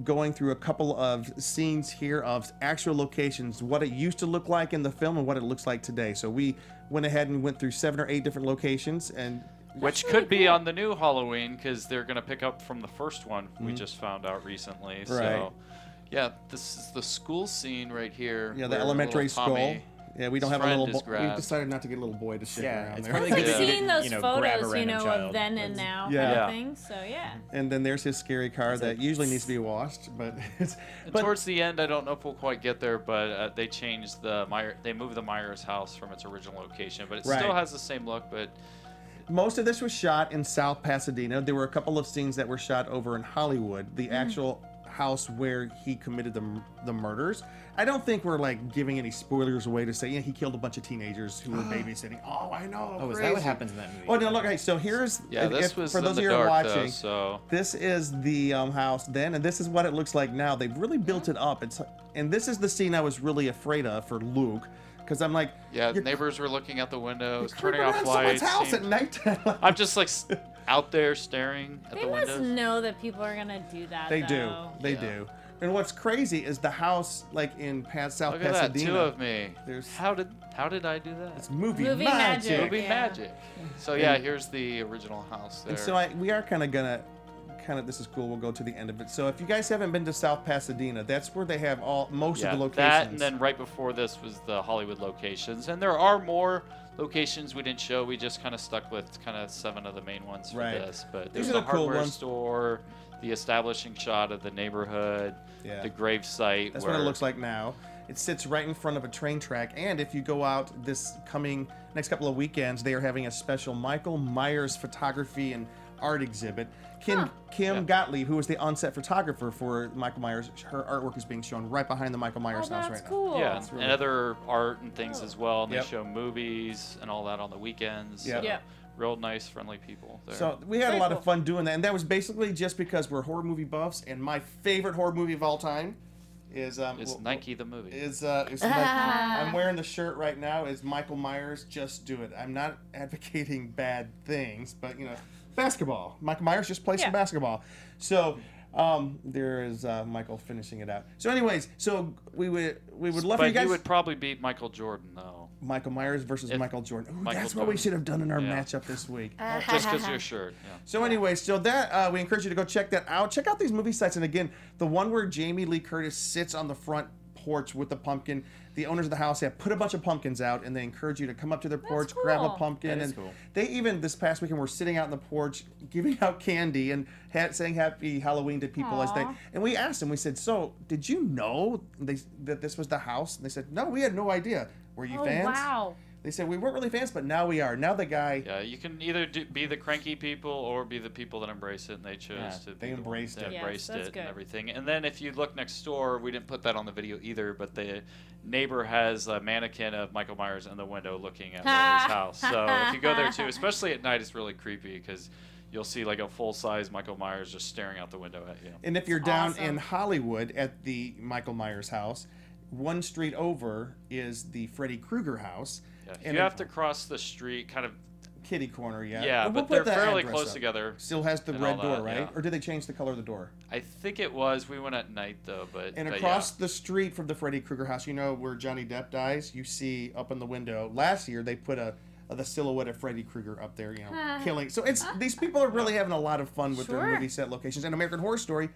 going through a couple of scenes here of actual locations, what it used to look like in the film and what it looks like today. So we went ahead and went through 7 or 8 different locations, and
which could be on the new Halloween, because they're going to pick up from the first one we just found out recently. Right. So, yeah, this is the school scene right here.
Yeah, the elementary school. Yeah, we don't
His
have a little
friend is
boy. We
grabbed.
decided not to get a little boy to stick around
it's
there.
probably
It's like
good that you
seeing
didn't,
those
grab a
photos,
random
of
child.
then and now
Yeah.
kind
Yeah.
of thing. So yeah.
And then there's his scary car that usually needs to be washed, but it's.
And
But
towards the end, I don't know if we'll quite get there, but they changed they moved the Myers house from its original location, but it
Right.
still has the same look. But
most of this was shot in South Pasadena. There were a couple of scenes that were shot over in Hollywood, the actual house where he committed the murders. I don't think we're like giving any spoilers away to say, yeah, he killed a bunch of teenagers who were babysitting. Oh, I know.
Oh, is that
crazy.
what happens in that movie?
Oh no! Look, hey, so here's
this was
for
in
those
the
of you who are
dark,
watching.
though, so
This is the house then, and this is what it looks like now. They've really built it up. And this is the scene I was really afraid of for Luke, because I'm like,
yeah,
you're
neighbors were looking out the windows,
creeping
turning off
around someone's
lights.
house at nighttime.
I'm just like out there staring at
They
the
must
windows.
know that people are gonna do that.
They do.
though.
They do. And what's crazy is the house, like in South
Look at
Pasadena.
that, two of me.
There's-
How did I do that?
It's movie
Movie
magic.
magic.
Movie
Yeah.
magic. So yeah, here's the original house there.
And so we are kind of this is cool. We'll go to the end of it. So if you guys haven't been to South Pasadena, that's where they have most of the locations.
That, and then right before this was the Hollywood locations, and there are more locations we didn't show. We just kind of stuck with kind of 7 of the main ones for
Right.
this. But
These
there's
are
the
the cool
hardware
ones.
store, the establishing shot of the neighborhood,
Yeah.
the grave site.
That's
where,
what it looks like now. It sits right in front of a train track, and if you go out this coming next couple of weekends, they are having a special Michael Myers photography and art exhibit. Kim Gottlieb, who was the on-set photographer for Michael Myers, her artwork is being shown right behind the Michael Myers
Oh,
house
that's
right
cool.
Yeah,
really
and other art and things as well. And
Yep.
they show movies and all that on the weekends.
Yep.
So
Yep.
real nice, friendly people there.
now. So we had
Very
a lot of
cool.
fun doing that, and that was basically just because we're horror movie buffs, and my favorite horror movie of all time is
it's Nike the movie.
is I'm wearing the shirt right now. Is Michael Myers Just Do It? I'm not advocating bad things, but basketball. Michael Myers just plays some basketball. So there is Michael finishing it out. So anyways, so we would love for
But
you guys.
he would probably beat Michael Jordan though.
Michael Myers versus Michael Jordan. Ooh,
Michael
that's what we
Jordan.
should have done in our
Yeah.
matchup this week.
Just because your shirt. Yeah.
So anyways, so that we encourage you to go check that out. Check out these movie sites, and again, the one where Jamie Lee Curtis sits on the front porch with the pumpkin. The owners of the house have put a bunch of pumpkins out, and they encourage you to come up to their porch, grab a
cool.
pumpkin,
That is
and
cool.
they even this past weekend were sitting out on the porch giving out candy and saying Happy Halloween to people as they.
Aw.
And we asked them, we said, "So did you know that this was the house?" And they said, "No, we had no idea. Were you
Oh
fans?"
wow.
They said we weren't really fans, but now we are. Now the guy.
Yeah, you can either be the cranky people or be the people that embrace it, and they chose
Yeah,
to.
they
be the
embraced
ones that
it.
Yes,
embraced
that's
it
good.
and everything. And then if you look next door, we didn't put that on the video either, but the neighbor has a mannequin of Michael Myers in the window looking at Laurie's house. So if you go there too, especially at night, it's really creepy because you'll see like a full-size Michael Myers just staring out the window at you.
And if you're down
Awesome.
in Hollywood at the Michael Myers house, one street over is the Freddy Krueger house.
Yeah,
And
you have to cross the street, kind of.
kitty corner, yeah.
Yeah,
We'll
but
put
they're
the
fairly
address
close
up.
together.
Still has the
and
red
all
door,
that,
right?
yeah.
Or did they change the color of the door?
I think it was. We went at night though, but
And
but
across the street from the Freddy Krueger house, where Johnny Depp dies, you see up in the window. Last year they put the silhouette of Freddy Krueger up there, killing. So these people are really having a lot of fun with their
Sure.
movie set locations. And American Horror Story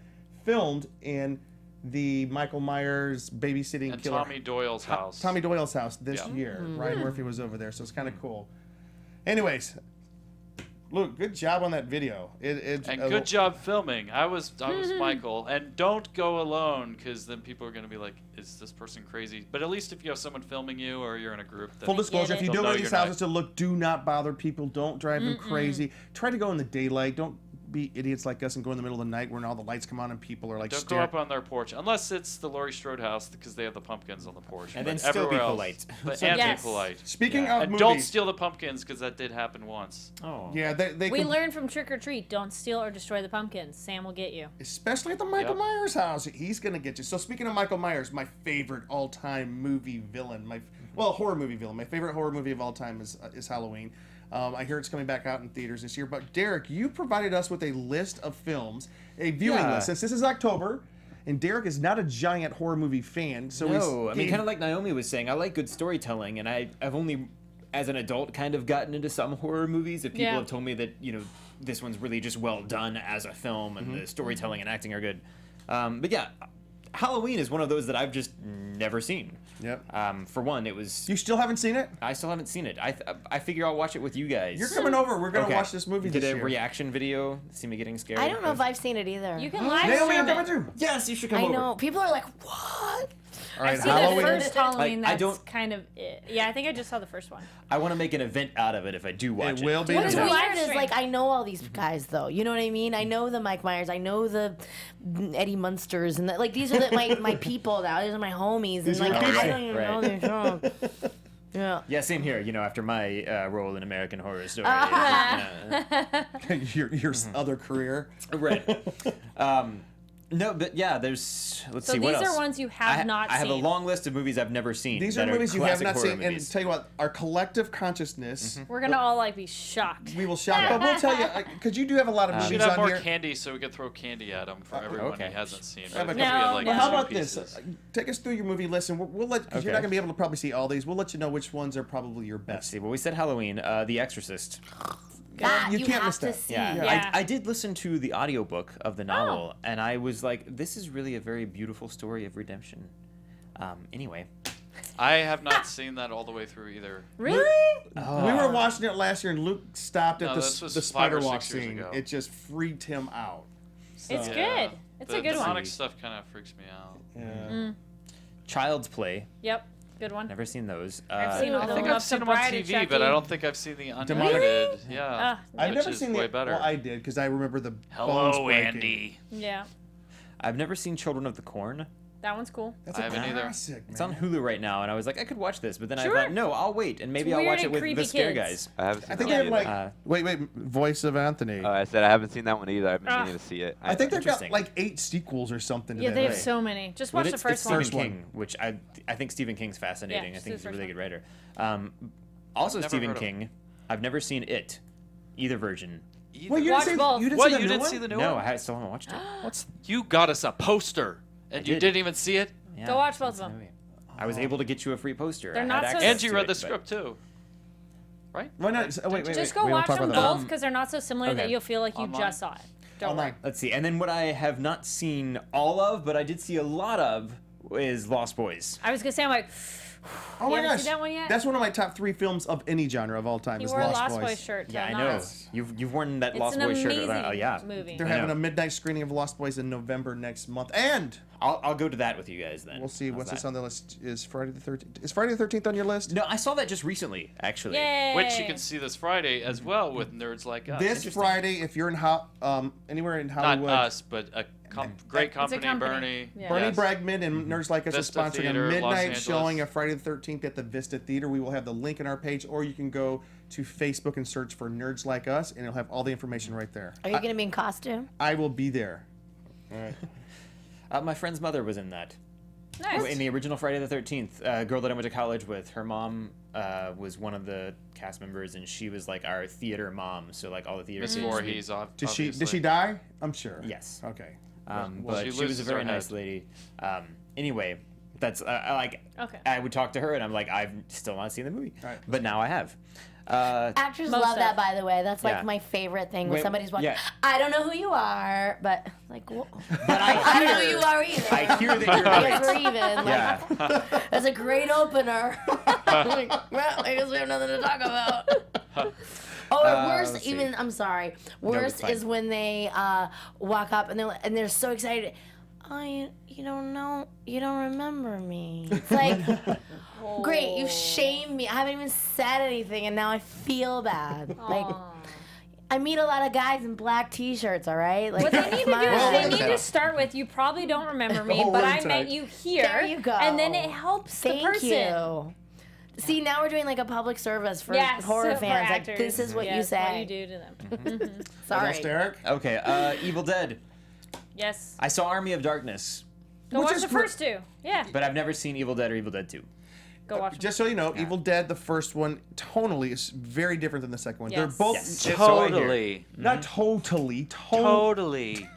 filmed in the Michael Myers babysitting
and
killer.
Tommy Doyle's house.
Tommy Doyle's house this
Yeah.
year. Ryan Murphy was over there, so it's kind of cool. Anyways, Luke, good job on that video.
And good job filming. I was Michael. And don't go alone, because then people are going to be like, is this person crazy? But at least if you have someone filming you or you're in a group. Then
Full disclosure, if you
they'll
do go
know
to these
you're not-
houses to look, do not bother people. Don't drive them crazy. Try to go in the daylight. Don't be idiots like us and go in the middle of the night when all the lights come on and people are like
Don't go
staring.
up on their porch. Unless it's the Laurie Strode house, because they have the pumpkins on the porch.
And
But
then still be
everywhere else-
polite.
But,
So-
and
Yes.
be polite.
Speaking
Yeah.
of
And
movies,
don't steal the pumpkins, because that did happen once.
Oh.
yeah, they
We
can,
learned from Trick or Treat: don't steal or destroy the pumpkins. Sam will get you.
especially at the Michael
Yep.
Myers house. He's gonna get you. So speaking of Michael Myers, my favorite all-time movie villain, horror movie villain. My favorite horror movie of all time is Halloween. I hear it's coming back out in theaters this year. But Derek, you provided us with a list of films, a viewing list. Since this is October, and Derek is not a giant horror movie fan, so
No, I mean, kind of like Naomi was saying, I like good storytelling, and I've only, as an adult, kind of gotten into some horror movies. If people
Yeah.
have told me that, this one's really just well done as a film, and the storytelling and acting are good. But yeah, Halloween is one of those that I've just never seen.
Yep.
For one, it was.
You still haven't seen it?
I still haven't seen it. I figure I'll watch it with you guys.
You're coming over. We're gonna watch this movie this year.
Get a reaction video. See me getting scared.
I don't know if I've seen it either.
You can live
Naomi, I'm
stream
coming
it.
through.
Yes, you should come over.
I know. People are like, what?
All right,
I've seen
Halloween.
the first Halloween.
I
That's
don't-
kind of it. Yeah, I think I just saw the first one.
I want to make an event out of it if I do watch it.
It will be.
What is
Yeah.
weird
Live
is
stream.
like I know all these guys though. You know what I mean? I know the Mike Myers. I know the Eddie Munsters, and like these are my people now. These are my homies, and like I don't even know their songs. Yeah.
Yeah, same here. You know, after my role in American Horror Story.
your other career.
Right. No, but yeah, there's. Let's
So
see what
these
else.
are ones you have not
I have a
seen.
long list of movies I've never seen.
These
that
are movies you have
classic
not
horror
seen.
movies.
And tell you what, our collective consciousness,
We're gonna all like be shocked.
we will shock. But we'll tell you, because you do have a lot of
We
movies
should have
on
more
here.
candy so we could throw candy at him for everyone
okay.
he hasn't seen.
Yeah, but
I think we have, like,
No,
How
two
about
pieces.
this? Take us through your movie list, and we'll let, because you're
Okay.
not going to be able to probably see all these. We'll let you know which ones are probably your
Let's
best.
see. Well, we said Halloween. The Exorcist.
That
You
you,
can't
have
miss
to
that.
see.
Yeah.
I did listen to the audiobook of the novel, and I was like, this is really a very beautiful story of redemption. Anyway.
I have not seen that all the way through either.
Really?
We were watching it last year, and Luke stopped at
No,
the
this was
the
5
spider
or
walk
6 years
scene.
ago.
It just freaked him out. So,
It's good. It's a good
the
one.
demonic stuff kind of freaks me out.
Yeah.
Child's Play.
Yep. Good one.
Never seen those.
I've seen all
I
of
think
them.
I've seen them on
Sobriety
TV, but I
Chucky.
don't think I've seen the
Demonic.
unedited. Yeah.
I've
which
never
is
seen
way
the.
better.
Well, I did because I remember the bones
Hello,
breaking.
Andy.
Yeah.
I've never seen Children of the Corn.
That one's cool.
That's
I
a
haven't either.
classic, man.
It's on Hulu right now, and I was like, I could watch this, but then
Sure.
I thought, no, I'll wait, and maybe
It's
I'll
weird
watch it
and
with
creepy
the Scare
kids.
Guys.
I haven't seen
I think
that
they
one
have
either.
like wait, voice of Anthony.
I said I haven't seen that one either. I've been
Ah.
meaning to see it.
I think they've got
Interesting.
like 8 sequels or something. To
Yeah,
that,
they have
right?
so many. Just
But
watch the
it's
first
Stephen
one.
First one.
King, which I think Stephen King's fascinating.
Yeah,
I think
it's
he's a
the
really
first
good writer. Also,
Never
Stephen
heard of
King. I've never seen it, either version.
Either.
Well, you
Watch
didn't see,
both.
you didn't
What?
see the
You
new
didn't
one?
see the new
No,
one?
I still haven't watched it.
What's you got us a poster and you
did.
didn't even see it?
Yeah,
Go watch both
that's
of them.
the movie. I was able to get you a free poster.
They're
I
not
had
so-
access
And you
to
read
it,
the
but-
script too, right?
Why not? Wait.
Just go
we won't
watch
talk
them
about that.
both because they're not so similar that
okay.
you'll feel like you
Online?
just saw it. Don't
Online.
Let's see. And then what I have not seen all of, but I did see a lot of, is Lost Boys.
I was gonna say, I'm like,
Oh
You
my
haven't
gosh,
seen that one yet?
that's one of my top 3 films of any genre of all time.
he
is
wore a
Lost
Lost
Boys.
Boys shirt. To
Yeah, I know.
Knots.
You've worn that
It's
Lost
an
Boys shirt.
amazing
Oh, yeah.
movie.
They're
I
having
know.
a midnight screening of Lost Boys in November next month, and
I'll go to that with you guys then.
we'll see
How's
what's this
that?
on the list. Is Friday the 13th? Is Friday the 13th on your list?
No, I saw that just recently, actually.
Yay!
Which you can see this Friday as well with nerds like us.
This Friday, if you're in anywhere in
Not
Hollywood,
us, but a great
It's a
company,
company.
Bernie.
Yeah.
Bernie
Yes.
Bragman and Nerds Like Us is
Vista
sponsoring
Theater,
a
Los
midnight
Angeles.
showing of Friday the 13th at the Vista Theater. We will have the link in our page, or you can go to Facebook and search for Nerds Like Us, and it'll have all the information right there.
Are you gonna be in costume?
I will be there.
My friend's mother was in that.
Nice.
In the original Friday the 13th, a girl that I went to college with, her mom was one of the cast members, and she was like our theater mom. So like all the theater
Miss
kids would-
Voorhees off.
Did she die? I'm sure.
Yes.
Okay.
But
she
she was a
loses
very
her
nice
head.
lady. Anyway, that's like
Okay.
I would talk to her, and I'm like, I've still not seen the movie,
Right.
but now I have.
Actors
Most
love that,
of.
by the way. That's like
Yeah.
my favorite thing when
Wait,
somebody's watching.
yeah.
I don't know who you are, but like,
But
I don't know who you are either.
I hear that you're
I guess
great.
we're even. Like,
Yeah.
that's a great opener. Like, well, I guess we have nothing to talk about. Oh, or worse,
let's see.
even I'm sorry.
it's
Worse
fine.
is when they walk up and they're so excited. Oh, you don't know, you don't remember me. It's like, great, you shamed me. I haven't even said anything, and now I feel bad. Like, I meet a lot of guys in black T-shirts. All right, like,
What they need to do
come
is
on.
they need to start with, you probably don't remember me,
whole
but
room
I met
tonight.
you here.
There you go.
And then it helps the
Thank
person.
you. See, now we're doing like a public service for
Yes,
horror
for
fans. Like,
actors.
this is what you
Yes,
say.
What you do to them.
What
Sorry.
else, Derek?
Okay, Evil Dead.
Yes.
I saw Army of Darkness,
Go
Which
watch
is
the
great.
first two. Yeah.
but I've never seen Evil Dead or Evil Dead 2.
Go watch them.
Just so you know, Evil Dead, the first one, tonally is very different than the second one. They're
Yes.
both
Yes.
so I hear.
Totally.
Not totally.
Totally.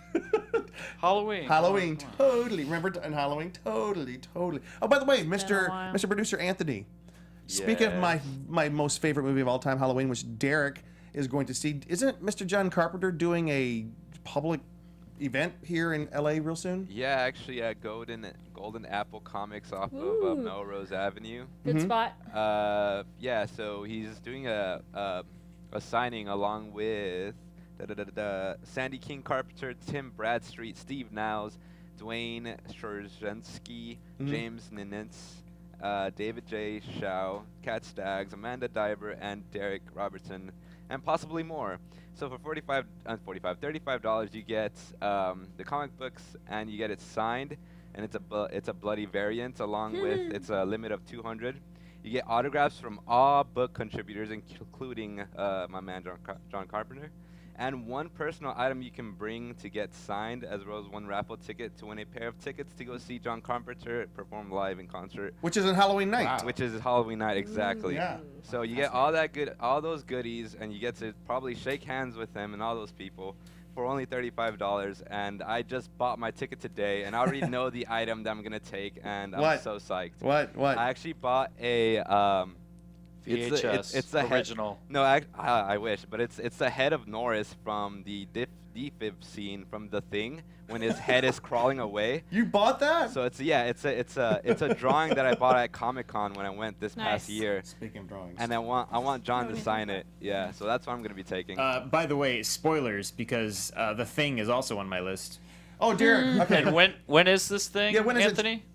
Halloween.
Halloween, totally. Remember in Halloween, totally. Oh, by the way,
a
Mr.
while.
Producer Anthony. Speaking of my most favorite movie of all time, Halloween, which Derek is going to see, isn't Mr. John Carpenter doing a public event here in LA real soon?
Yeah, actually at Golden Apple Comics off of Melrose Avenue.
Good spot.
Yeah, so he's doing a signing along with Sandy King Carpenter, Tim Bradstreet, Steve Niles, Dwayne Szczerzinski, James Ninitz, David J. Shao, Kat Staggs, Amanda Diver, and Derek Robertson, and possibly more. So for $35, you get the comic books, and you get it signed, and it's a bloody variant along with it's a limit of 200. You get autographs from all book contributors, including my man John Carpenter, and one personal item you can bring to get signed, as well as one raffle ticket to win a pair of tickets to go see John Carpenter perform live in concert.
Which is on Halloween night.
Wow. Which is Halloween night, exactly.
Yeah.
So you get all those goodies, and you get to probably shake hands with them and all those people for only $35. And I just bought my ticket today, and I already know the item that I'm gonna take, and I'm so psyched.
What?
I actually bought a
VHS
it's the
original.
I wish, but it's the head of Norris from the defib scene from The Thing when his head is crawling away.
You bought that?
So it's a drawing that I bought at Comic-Con when I went this past year.
Speaking of drawings.
And I want John to sign it. Yeah, so that's what I'm gonna be taking.
By the way, spoilers, because The Thing is also on my list.
Oh dear. Okay.
And when is this thing, Anthony?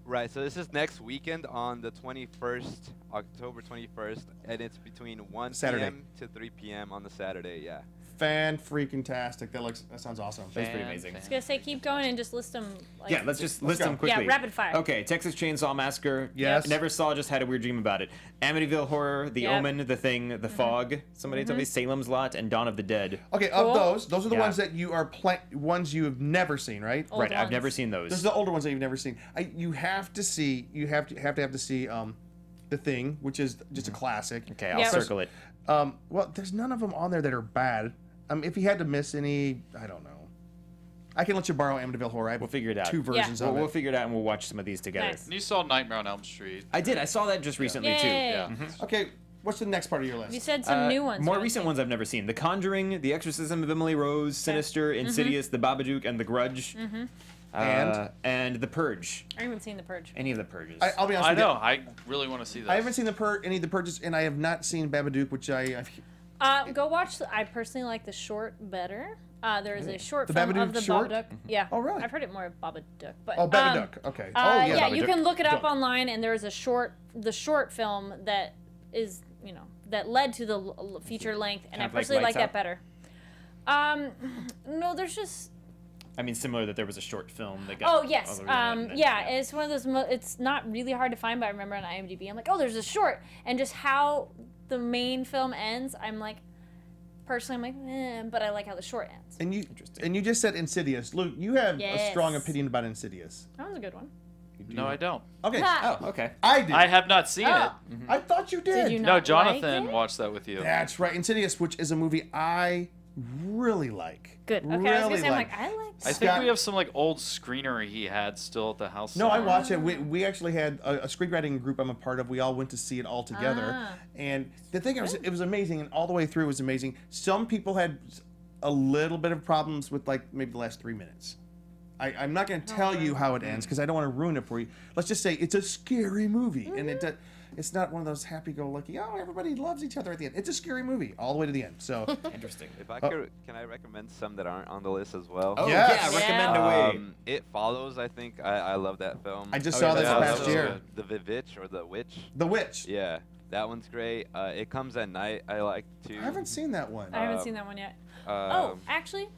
Right, so this is next weekend on the 21st, October 21st, and it's between 1 p.m. to 3 p.m. on the Saturday, yeah.
Fan-freaking-tastic. That sounds awesome.
That's pretty amazing.
I was going to say, keep going and just list them. Like,
yeah, let's just list them quickly.
Yeah, rapid fire.
Okay, Texas Chainsaw Massacre.
Yes.
Never saw, just had a weird dream about it. Amityville Horror, The Omen, The Thing, The Fog. Somebody told me Salem's Lot, and Dawn of the Dead.
Okay, of those are the ones that you are ones you have never seen, right?
Old
I've never seen those.
Those are the older ones that you've never seen. You have to see. You have to see The Thing, which is just a classic.
Okay, I'll circle it.
Well, there's none of them on there that are bad. If you had to miss any, I don't know. I can let you borrow Amityville Horror.
We'll figure it out.
2 versions of it.
We'll figure it out, and we'll watch some of these together.
Nice.
And you saw Nightmare on Elm Street.
I did. I saw that just recently, too.
Yeah.
Okay, what's the next part of your list?
You said some new ones.
More recent ones I've never seen. The Conjuring, The Exorcism of Emily Rose, Sinister, Insidious, The Babadook, and The Grudge. And The Purge.
I haven't seen The Purge.
Any of The Purges.
I'll be honest with you.
I really want to see this.
I haven't seen any of the Purges, and I have not seen Babadook, which
Go watch. I personally like the short better. There is a short
The
film
Babadook
of the
short?
Babadook. Yeah.
Oh, really?
I've heard it more of Babadook. But,
Babadook. Okay.
yeah, you
Babadook.
can look it up online, and there is the short film that is, that led to the feature length, and I personally like that better. No, there's just.
I mean, similar that there was a short film that got.
Oh yes, it's one of those. It's not really hard to find, but I remember on IMDb, I'm like, oh, there's a short, and just how the main film ends, I'm like, personally, I'm like, but I like how the short ends.
And you just said Insidious. Luke, you have a strong opinion about Insidious.
That was a good one.
No, I don't.
Okay.
Oh, okay.
I did.
I have not seen it.
I thought you did.
Did you
No,
not
Jonathan
like it?
watched that with you.
That's right. Insidious, which is a movie I really like.
Good. Okay,
really
I was gonna say,
like.
I like.
I think we have some old screenery he had still at the house.
No, I
somewhere.
watched it. We actually had a screenwriting group I'm a part of. We all went to see it all together. And the thing is, it was amazing, and all the way through it was amazing. Some people had a little bit of problems with maybe the last 3 minutes. I'm not going to tell you how it ends because I don't want to ruin it for you. Let's just say it's a scary movie, and it's not one of those happy-go-lucky, everybody loves each other at the end. It's a scary movie all the way to the end. So
Interesting.
If I could, can I recommend some that aren't on the list as well?
Oh,
Yes.
yeah, recommend away.
It Follows, I think. I love that film.
I just saw this past year.
The Vivitch or The Witch.
The Witch.
Yeah, that one's great. It Comes at Night. I like to.
I haven't seen that one.
I haven't seen that one yet. Actually.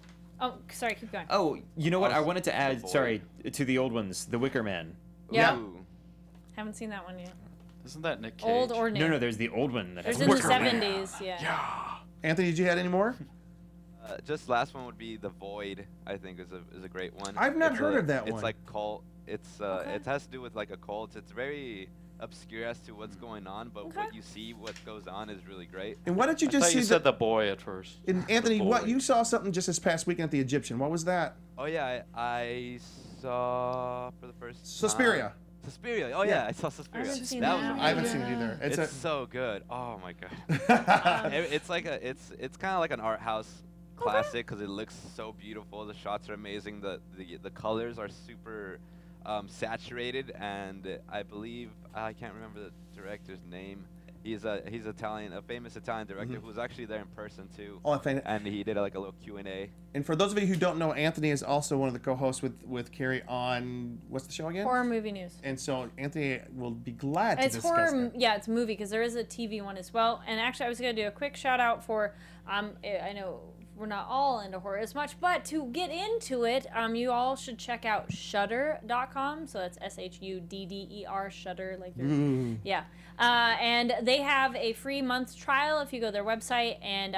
Oh, sorry. Keep going.
Oh, you know what? I wanted to add, to the old ones. The Wicker Man.
Yeah.
Ooh.
Haven't seen that one yet.
Isn't that Nick Cage?
Old or new?
No, there's the old one. That
There's
has
in the
Wicker Man.
70s. Yeah.
Anthony, did you have any more?
Just last one would be The Void. I think is a great one.
I've not heard of that one.
It's like cult. It has to do with like a cult. It's very obscure as to what's going on, but what you see, what goes on, is really great.
And why don't you
I
just
thought
see
you said The Boy at first.
And Anthony,
The
what
Boy.
you saw something just this past weekend at the Egyptian? What was that?
Oh yeah, I saw for the first
Suspiria.
time. Suspiria. Oh yeah, I saw Suspiria.
I haven't seen
that was
that.
amazing.
I haven't seen it either.
It's so good. Oh my god. It's like it's kind of like an art house classic because it looks so beautiful. The shots are amazing. The colors are super saturated, and I believe I can't remember the director's name. He's Italian, a famous Italian director who was actually there in person too.
Oh, I think.
And he did like a little Q&A.
And for those of you who don't know, Anthony is also one of the co-hosts with Kari on what's the show again?
Horror movie news.
And so Anthony will be glad to
It's
discuss
horror,
that.
yeah, it's a movie because there is a TV one as well. And actually, I was gonna do a quick shout out for, I know we're not all into horror as much, but to get into it, you all should check out Shudder.com. So that's SHUDDER, Shudder, like your, yeah. And they have a free month trial if you go to their website, and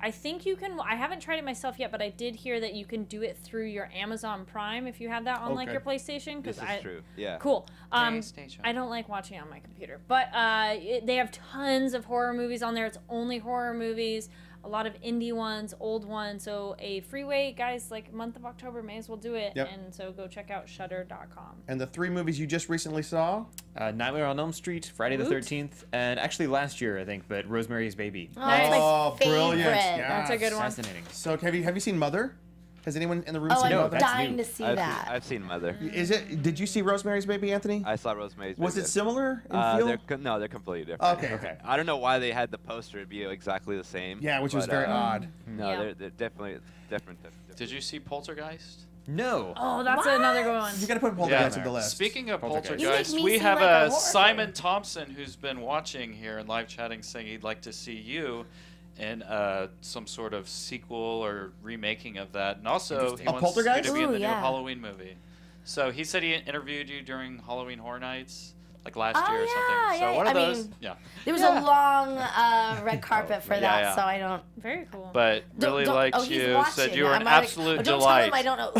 I think you can. I haven't tried it myself yet, but I did hear that you can do it through your Amazon Prime if you have that on like your PlayStation.
This is true. Yeah.
Cool.
PlayStation.
I don't like watching it on my computer, but they have tons of horror movies on there. It's only horror movies. A lot of indie ones, old ones. So a freeway, guys, like month of October, may as well do it.
Yep.
And so go check out Shudder.com.
And the 3 movies you just recently saw?
Nightmare on Elm Street, Friday the 13th, and actually last year, I think, but Rosemary's Baby.
Oh, that's my favorite.
Brilliant. Yes.
That's a good one.
Fascinating.
So have you seen Mother? Has anyone in the room
Oh,
seen
I'm
Mother?
dying to see that.
I've seen Mother.
Is it? Did you see Rosemary's Baby, Anthony?
I saw Rosemary's Baby.
Was it similar in feel?
No, they're completely different.
Okay.
I don't know why they had the poster be exactly the same.
Yeah, which was very odd.
No,
Yeah.
they're definitely different.
Did you see Poltergeist?
No.
Oh, that's another good one.
You got to put Poltergeist on the list.
Speaking of
Poltergeist.
You make
Poltergeist,
me
we
seem
have
like a
a
horror
Simon
fan.
Thompson who's been watching here and live chatting, saying he'd like to see you in some sort of sequel or remaking of that, and also he wants you
Poltergeist?
to be in
Ooh,
the new
yeah.
Halloween movie. So he said he interviewed you during Halloween Horror Nights, like last year or
yeah,
something. So
yeah,
one of
I
those,
mean,
yeah.
There was a long red carpet for
Yeah,
that,
yeah.
so I don't.
Very cool.
But really liked
he's
you.
watching.
Said you were
I'm
an
like,
absolute
oh, don't
delight.
Tell him I don't know.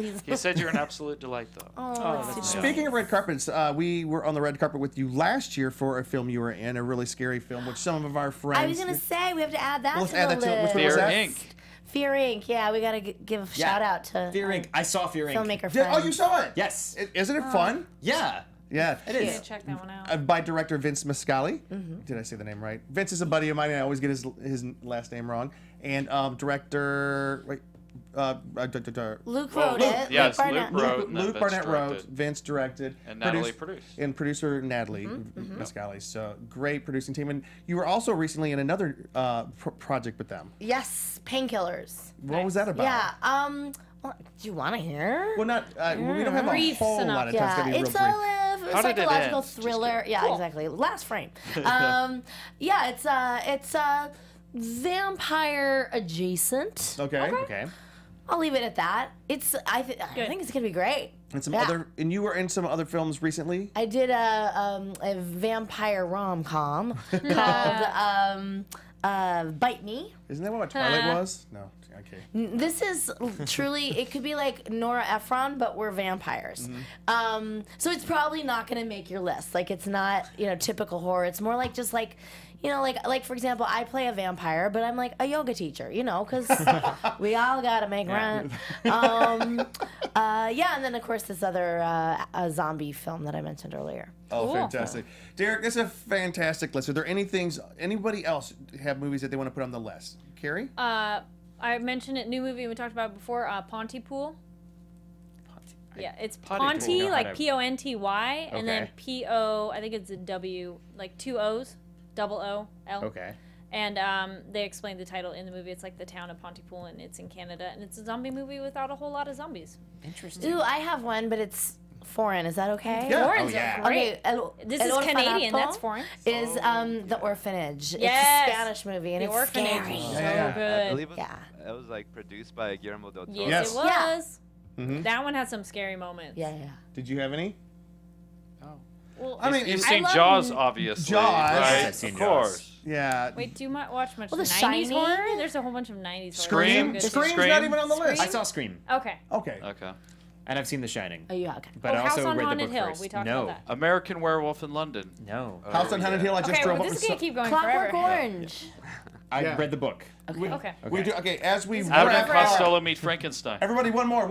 He's-
He said you're an absolute delight, though.
Oh, that's too
Speaking of red carpets, we were on the red carpet with you last year for a film you were in, a really scary film, which some of our friends.
I was gonna say we have to add that
Well,
to
let's add
the
that to it.
list.
Which one was
Fear
that?
Inc.
Fear Inc. Yeah, we gotta give a shout out to
Fear Inc. I saw Fear Inc.
filmmaker
Did-
friends.
oh, you saw it?
Yes.
Isn't it fun?
Yeah.
Yeah.
It
You
is.
should check that one out.
By director Vince Mascali. Did I say the name right? Vince is a buddy of mine, and I always get his last name wrong. And director, wait,
Luke wrote it.
Yes,
Barnett.
Luke wrote.
Luke
Vince
Barnett wrote,
directed.
Vince directed,
And Natalie produced.
and producer Natalie Mascali. So great producing team. And you were also recently in another project with them.
Yes, Painkillers.
What was that about?
Yeah. Well, do you want to hear?
Well, not. We don't have a
Brief
whole lot of time. It's
Yeah,
gonna be real
it's
brief.
a
How did it
psychological
end? Just
thriller. Yeah,
Cool.
exactly. Last frame. Yeah, it's vampire adjacent.
Okay.
Okay.
I'll leave it at that. I think it's gonna be great.
And some
Yeah.
other. And you were in some other films recently.
I did a vampire rom-com called Bite Me.
Isn't that what Twilight was? No. Okay.
This is truly, it could be like Nora Ephron, but we're vampires. So it's probably not going to make your list. Like, it's not, typical horror. It's more like just like, like for example, I play a vampire, but I'm like a yoga teacher, because we all got to make rent. Yeah, and then of course this other a zombie film that I mentioned earlier.
Oh,
Cool.
fantastic. Derek, this is a fantastic list. Are there anybody else have movies that they want to put on the list? Kari?
I mentioned it, new movie we talked about before, Pontypool. Yeah, it's Ponty,
Pontypool.
like Ponty, and then
Okay.
P-O, I think it's a W, like 2 O's, double O-L.
Okay.
And they explained the title in the movie. It's like the town of Pontypool, and it's in Canada, and it's a zombie movie without a whole lot of zombies.
Interesting.
Ooh, I have one, but it's foreign. Is that okay?
Yeah.
Foreign's
Oh, yeah.
great.
Okay,
This is Canadian, that's foreign.
Is The Orphanage.
Yes.
It's a Spanish movie, and
The
it's
Orphanage.
scary.
So
Yeah.
I
good.
believe
Yeah.
it was like produced by Guillermo del Toro.
Yes,
Yes.
it was.
Mhm.
That one had some scary moments.
Yeah, yeah.
Did you have any?
Well,
I mean,
You've
it's-
seen
love-
Jaws, obviously,
Jaws.
right?
I've seen
Of
Jaws.
course.
Yeah.
wait, do you watch much
Well, The
90s
Shining.
horror? There's a whole bunch of 90s horror.
Scream?
Good
Scream's
stuff.
not even on the list.
I saw Scream,
Okay.
Okay.
Okay.
and I've seen The Shining.
Oh, yeah, okay.
But I
House
also
on
read the
Haunted
book
Hill.
first.
We talked
no.
about that.
American Werewolf in London.
No.
House on Haunted Hill. I just
Okay,
drove
well,
up
this
with
is gonna keep going
Clockwork
forever.
Orange.
I
Yeah.
read the book.
Okay.
We do. Okay. As we
Abbott and
wrap
Forever.
up,
Costello meet Frankenstein.
everybody, one more.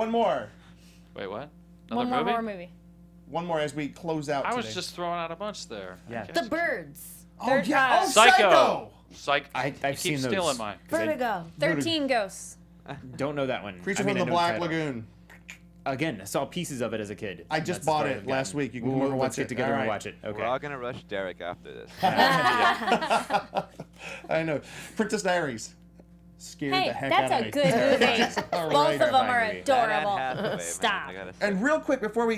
Wait, what? Another
One more
movie?
horror movie.
One more as we close out
I
today.
was just throwing out a bunch there.
Yeah.
Okay.
The Birds.
Oh, yeah. Oh,
Psycho.
I've
keep
seen those.
stealing mine.
Vertigo.
13 Ghosts.
Don't know that one.
Creature
I mean,
from
I
the
know
Black
title.
Lagoon.
Again, I saw pieces of it as a kid.
I just bought it last week. You can come over and
Let's
watch
get
it.
together
All
and
right.
watch it. Okay.
We're all gonna rush Derek after this.
I know. Princess Diaries. Scared
Hey,
the heck
that's
out
a
of
good movie.
All
Both
right.
of them are
movie.
adorable.
Anne Hathaway, man,
Stop.
I gotta say.
And real quick before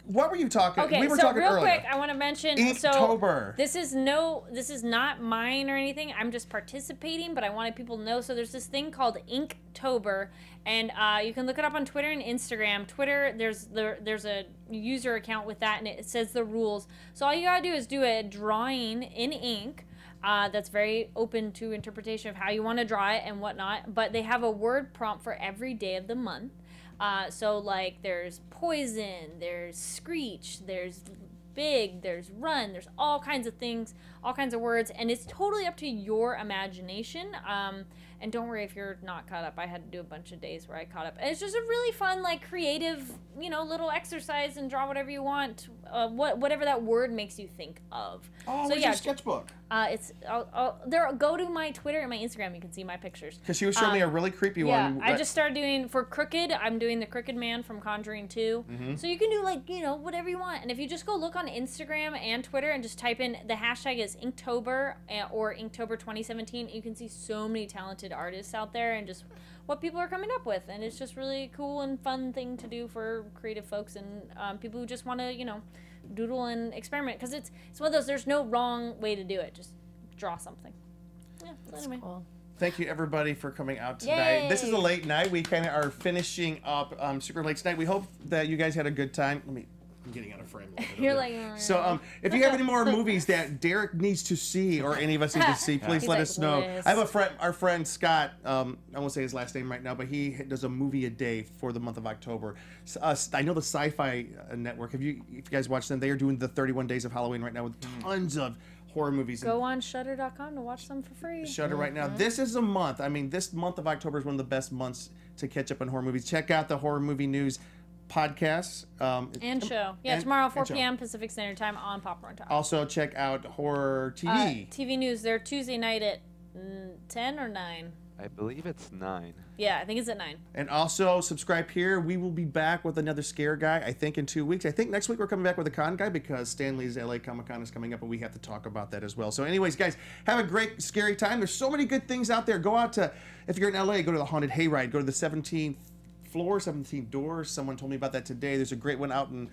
what were you talking?
Okay,
we were
so
talking
real
earlier.
quick, I want to mention.
Inktober.
So this is not mine or anything. I'm just participating, but I wanted people to know. So there's this thing called Inktober, and you can look it up on Twitter and Instagram. Twitter, there's a user account with that, and it says the rules. So all you gotta do is do a drawing in ink. That's very open to interpretation of how you want to draw it and whatnot. But they have a word prompt for every day of the month. So like there's poison, there's screech, there's big, there's run, there's all kinds of things, all kinds of words, and it's totally up to your imagination. And don't worry if you're not caught up. I had to do a bunch of days where I caught up. And it's just a really fun, like creative, little exercise, and draw whatever you want, whatever that word makes you think of.
Oh,
so
where's
yeah,
your sketchbook?
go to my Twitter and my Instagram. You can see my pictures.
Because she was showing me a really creepy one.
Yeah, I just started doing, for Crooked, I'm doing the Crooked Man from Conjuring 2.
Mm-hmm.
So you can do, whatever you want. And if you just go look on Instagram and Twitter and just type in, the hashtag is Inktober or Inktober 2017, you can see so many talented artists out there and just what people are coming up with. And it's just really cool and fun thing to do for creative folks and people who just want to, doodle and experiment. Because it's one of those, there's no wrong way to do it. Just draw something. Yeah,
That's
anyway.
cool.
Thank you, everybody, for coming out tonight.
Yay.
This is a late night. We kind of are finishing up super late tonight. We hope that you guys had a good time. I'm getting out of frame. A little bit
You're
over there.
like,
So, if you have any more movies that Derek needs to see or any of us need to see, please
He's
let
like,
us know.
"Liz."
I have a friend, our friend Scott. I won't say his last name right now, but he does a movie a day for the month of October. I know the Sci-Fi Network. If you guys watch them, they are doing the 31 Days of Halloween right now with tons of horror movies.
Go on Shudder.com to watch them for free.
Shudder right now. This is a month. I mean, this month of October is one of the best months to catch up on horror movies. Check out the Horror Movie News podcasts.
And show. Yeah,
and-
tomorrow,
and
4
show.
p.m. Pacific Standard Time on Popcorn Talk.
Also, check out Horror TV.
TV News, they're Tuesday night at 10 or 9.
I believe it's 9.
Yeah, I think it's at 9.
And also, subscribe here. We will be back with another Scare Guy, I think, in 2 weeks. I think next week we're coming back with a Con Guy because Stanley's LA Comic-Con is coming up, and we have to talk about that as well. So anyways, guys, have a great, scary time. There's so many good things out there. Go out to, if you're in LA, go to the Haunted Hayride. Go to the 17th floor, 17th doors. Someone told me about that today. There's a great one out in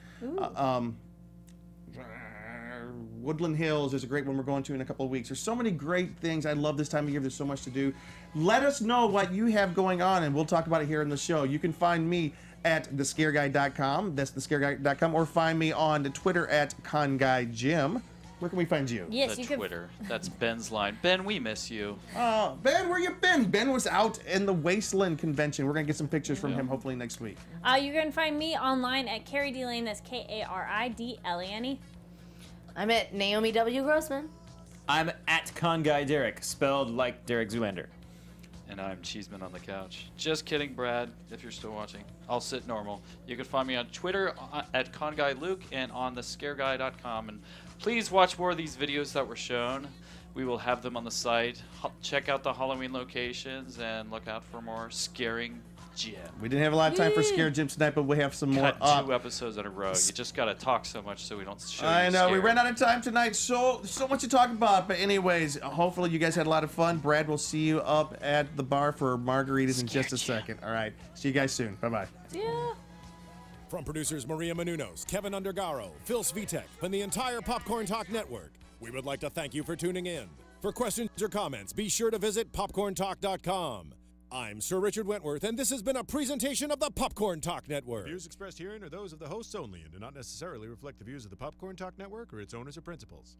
Woodland Hills. There's a great one we're going to in a couple of weeks. There's so many great things. I love this time of year. There's so much to do. Let us know what you have going on, and we'll talk about it here in the show. You can find me at thescareguy.com. That's thescareguy.com. Or find me on Twitter at ConGuyJim. Where can we find you?
Yes,
The
you can.
Twitter. That's Ben's line. Ben, we miss you.
Ben, where you been? Ben was out in the Wasteland convention. We're going to get some pictures from him hopefully next week.
You can find me online at Kari D. Lane. That's Karidlane.
I'm at Naomi W. Grossman.
I'm at Con Guy Derek, spelled like Derek Zoolander.
And I'm Cheeseman on the couch. Just kidding, Brad, if you're still watching. I'll sit normal. You can find me on Twitter at ConGuyLuke and on thescareguy.com. And please watch more of these videos that were shown. We will have them on the site. Check out the Halloween locations and look out for more scaring Jim.
We didn't have a lot of time for Scare Jim tonight, but we have some more
Cut
up.
2 episodes in a row. You just got to talk so much so we don't show you
I know, we
scared.
ran out of time tonight, so much to talk about. But anyways, hopefully you guys had a lot of fun. Brad will see you up at the bar for margaritas in just a second. All right, see you guys soon. Bye-bye.
Yeah.
From producers Maria Menounos, Kevin Undergaro, Phil Svitek, and the entire Popcorn Talk Network, we would like to thank you for tuning in. For questions or comments, be sure to visit popcorntalk.com. I'm Sir Richard Wentworth, and this has been a presentation of the Popcorn Talk Network.
Views expressed herein are those of the hosts only and do not necessarily reflect the views of the Popcorn Talk Network or its owners or principals.